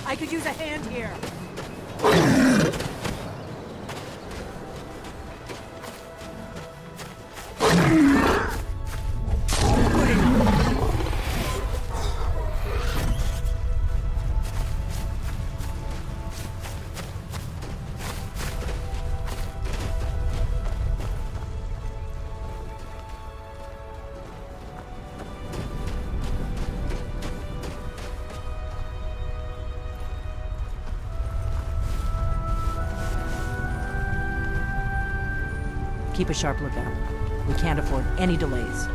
I could use a hand here. Keep a sharp lookout. We can't afford any delays.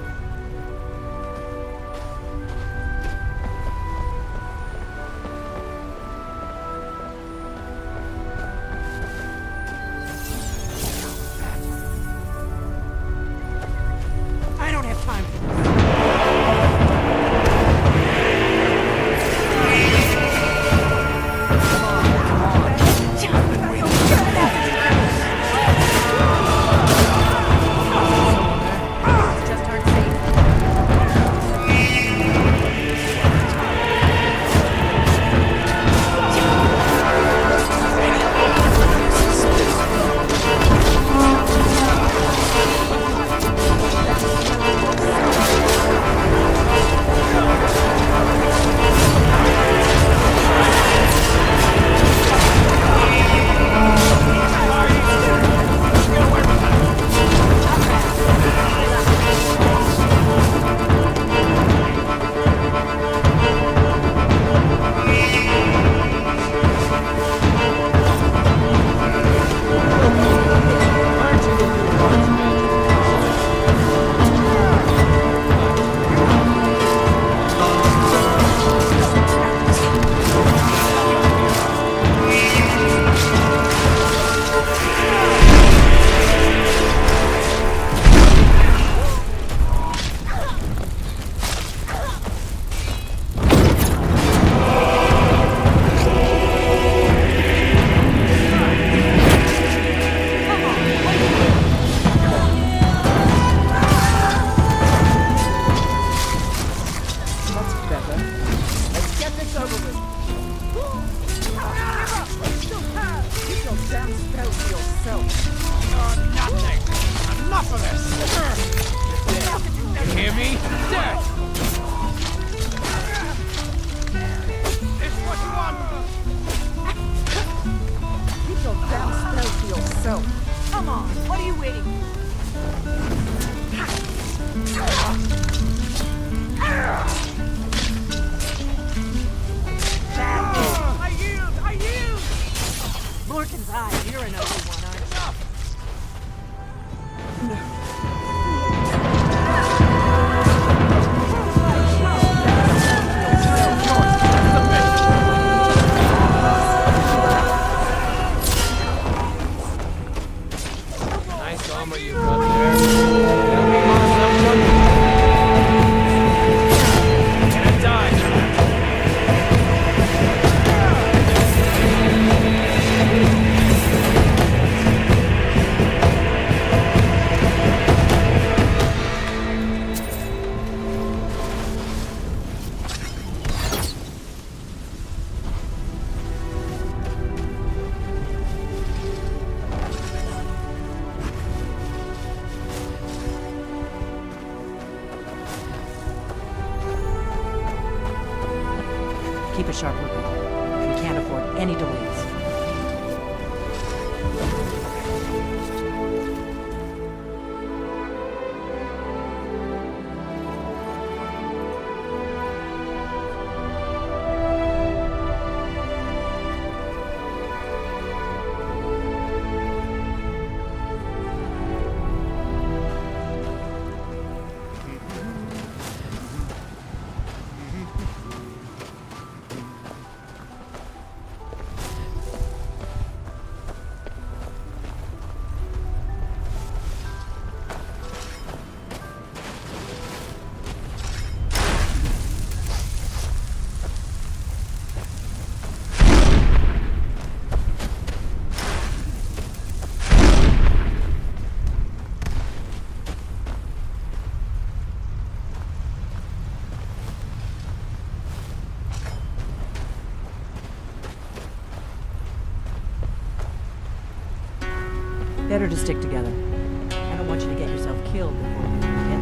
for this. You hear me? Dead. This what you want? Keep your damn spell to yourself. Come on, what are you waiting for? I yield! Morgan's eye, you're an ugly one, aren't Nice armor you got there. Gonna die. Keep a sharp lookout. We can't afford any delays. Better to stick together. I don't want you to get yourself killed before we get there.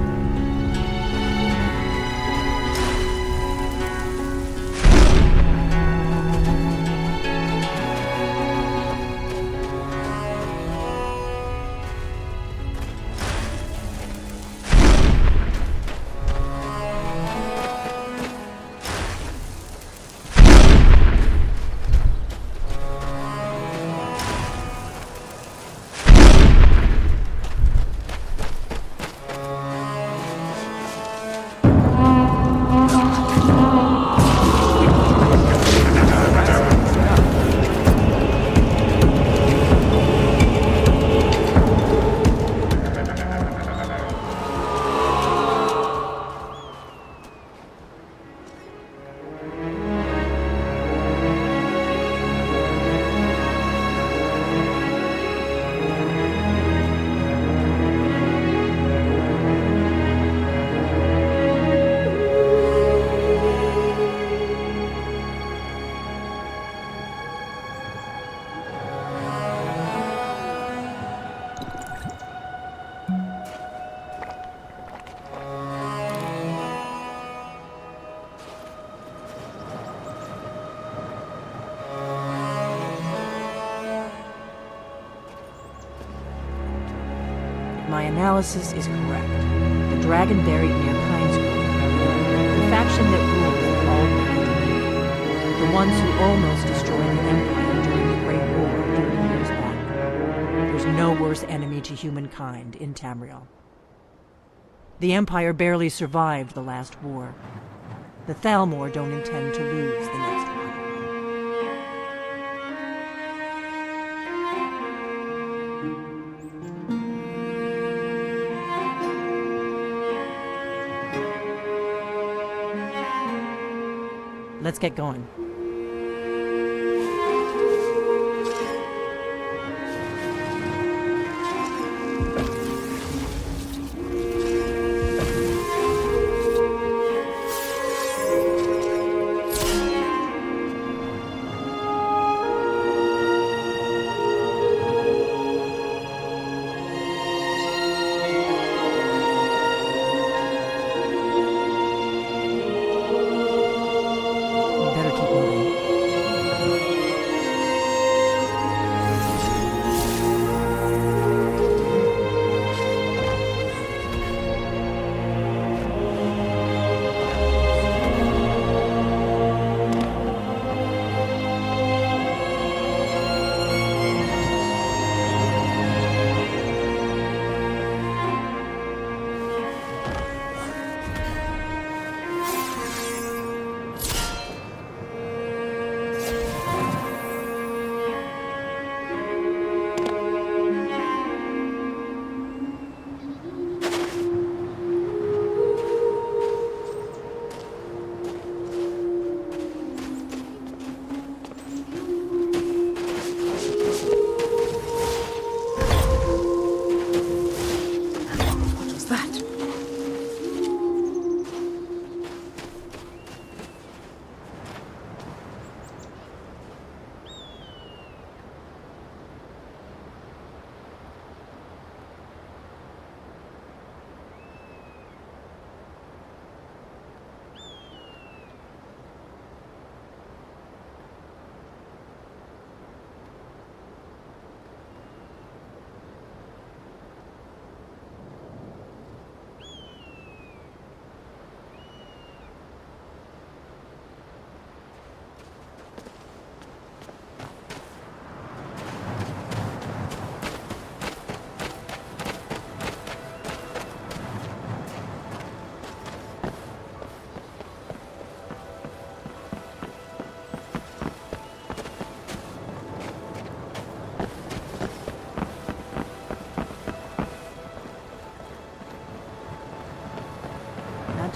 My analysis is correct. The dragon buried near Kinesgrove, the faction that rules all the ones who almost destroyed the Empire during the Great War 30 years back. There's no worse enemy to humankind in Tamriel. The Empire barely survived the last war. The Thalmor don't intend to lose the next one. Let's get going.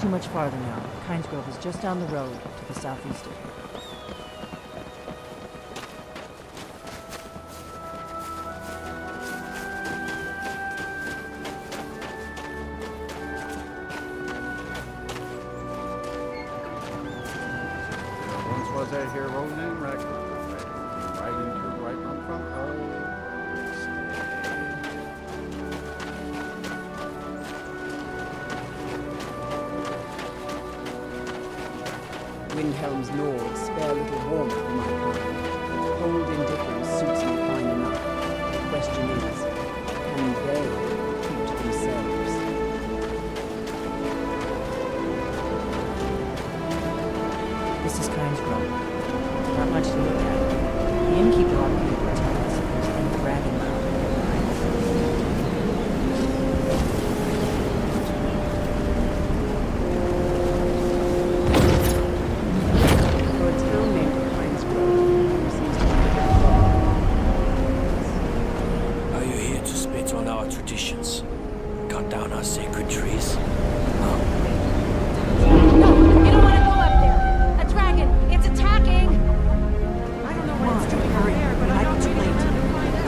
too much farther now. Kynes Grove is just down the road to the southeast of here. Once was a hero named Ragnar, right into right up front. Windhelm's lords spare little warmth for my kind. Cold indifference suits me fine enough. The question is, can they keep to themselves? This is Kynes Grove. Not much to look at. The innkeeper ought to be able to tell us if there's any dragon around. For a town named Kynes Grove, there seems to be Are you here to spit on our traditions? Cut down our sacred trees? No, you don't want to go up there. A dragon, it's attacking. I don't know what it's doing out there, but I don't really want to find out.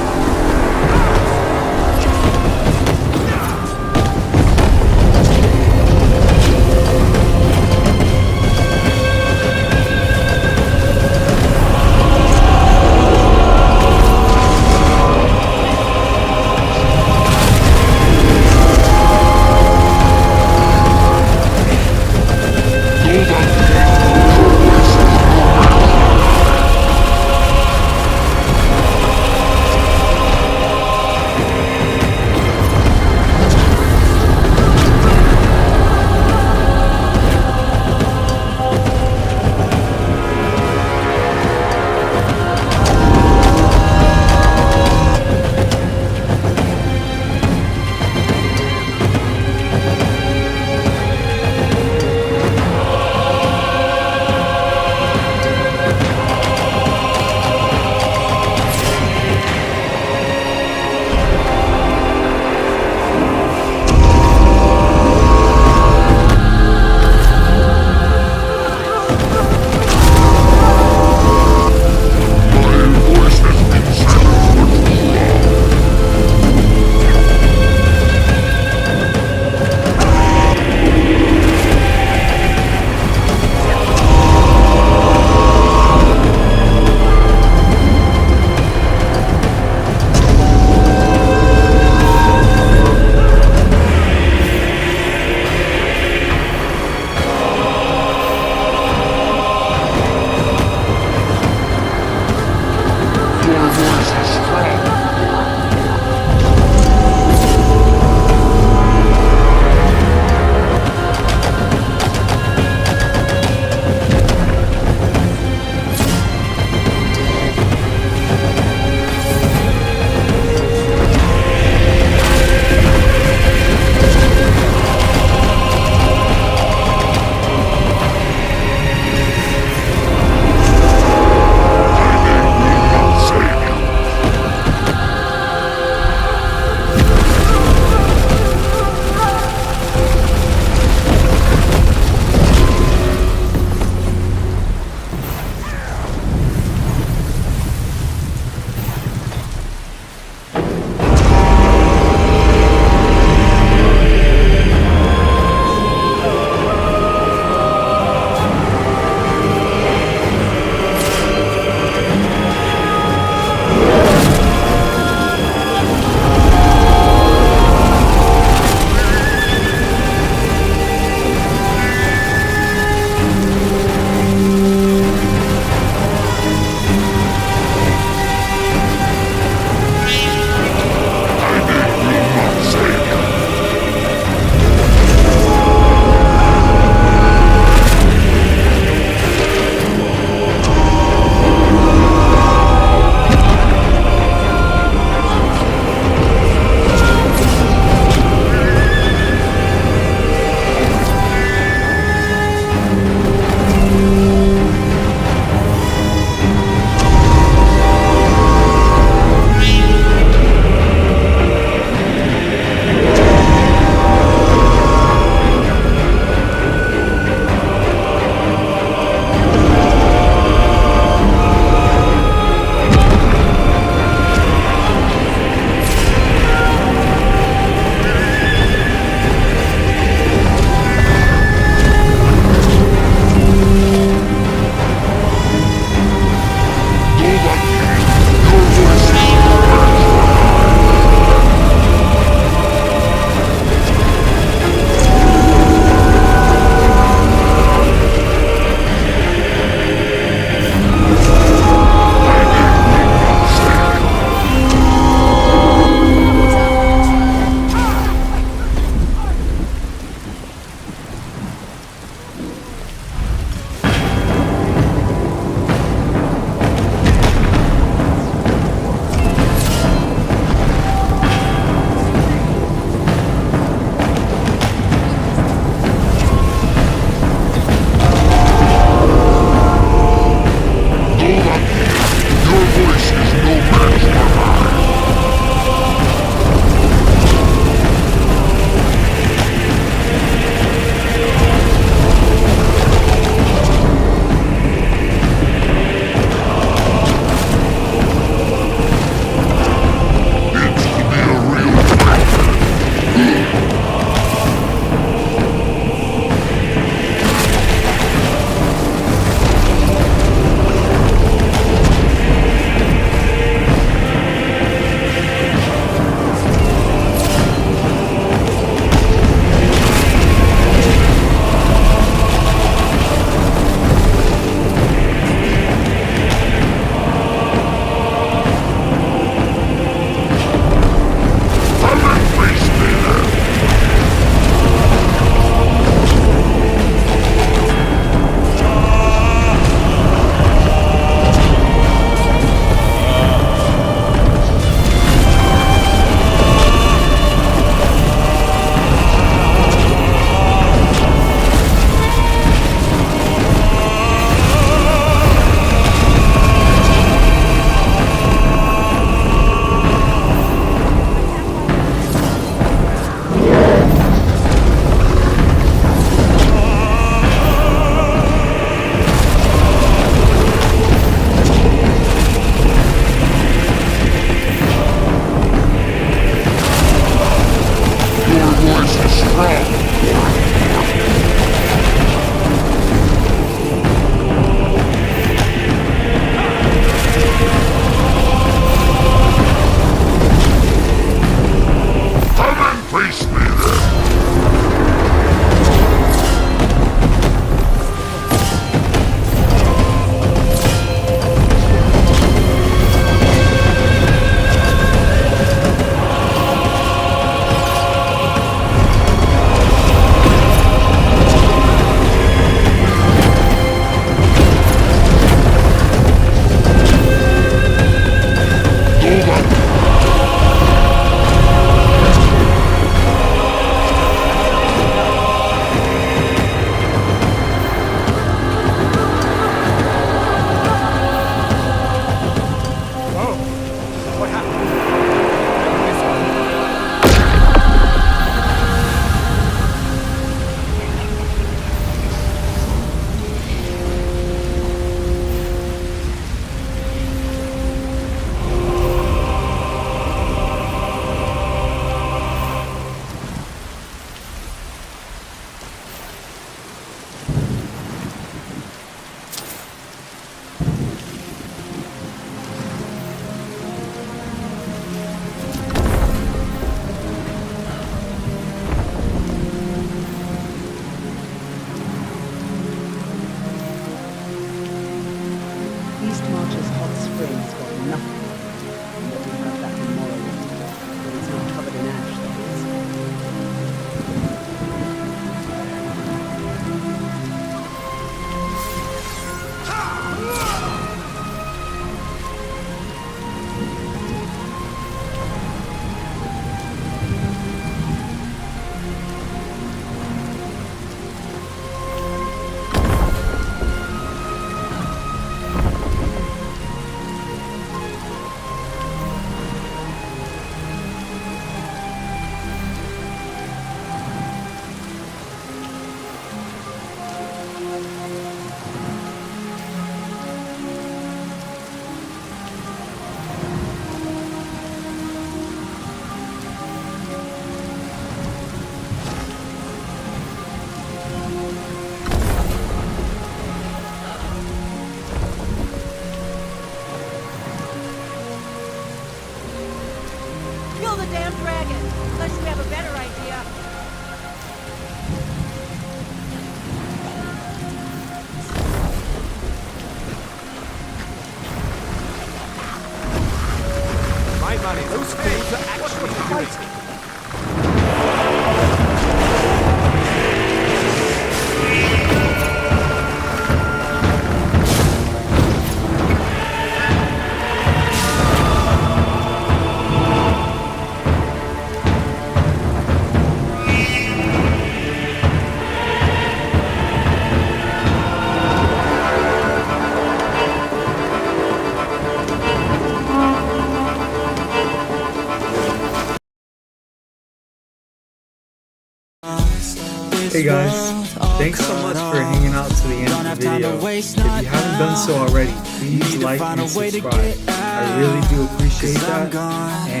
Hey guys, thanks so much for hanging out to the end of the video. If you haven't done so already, please like and subscribe. I really do appreciate that. And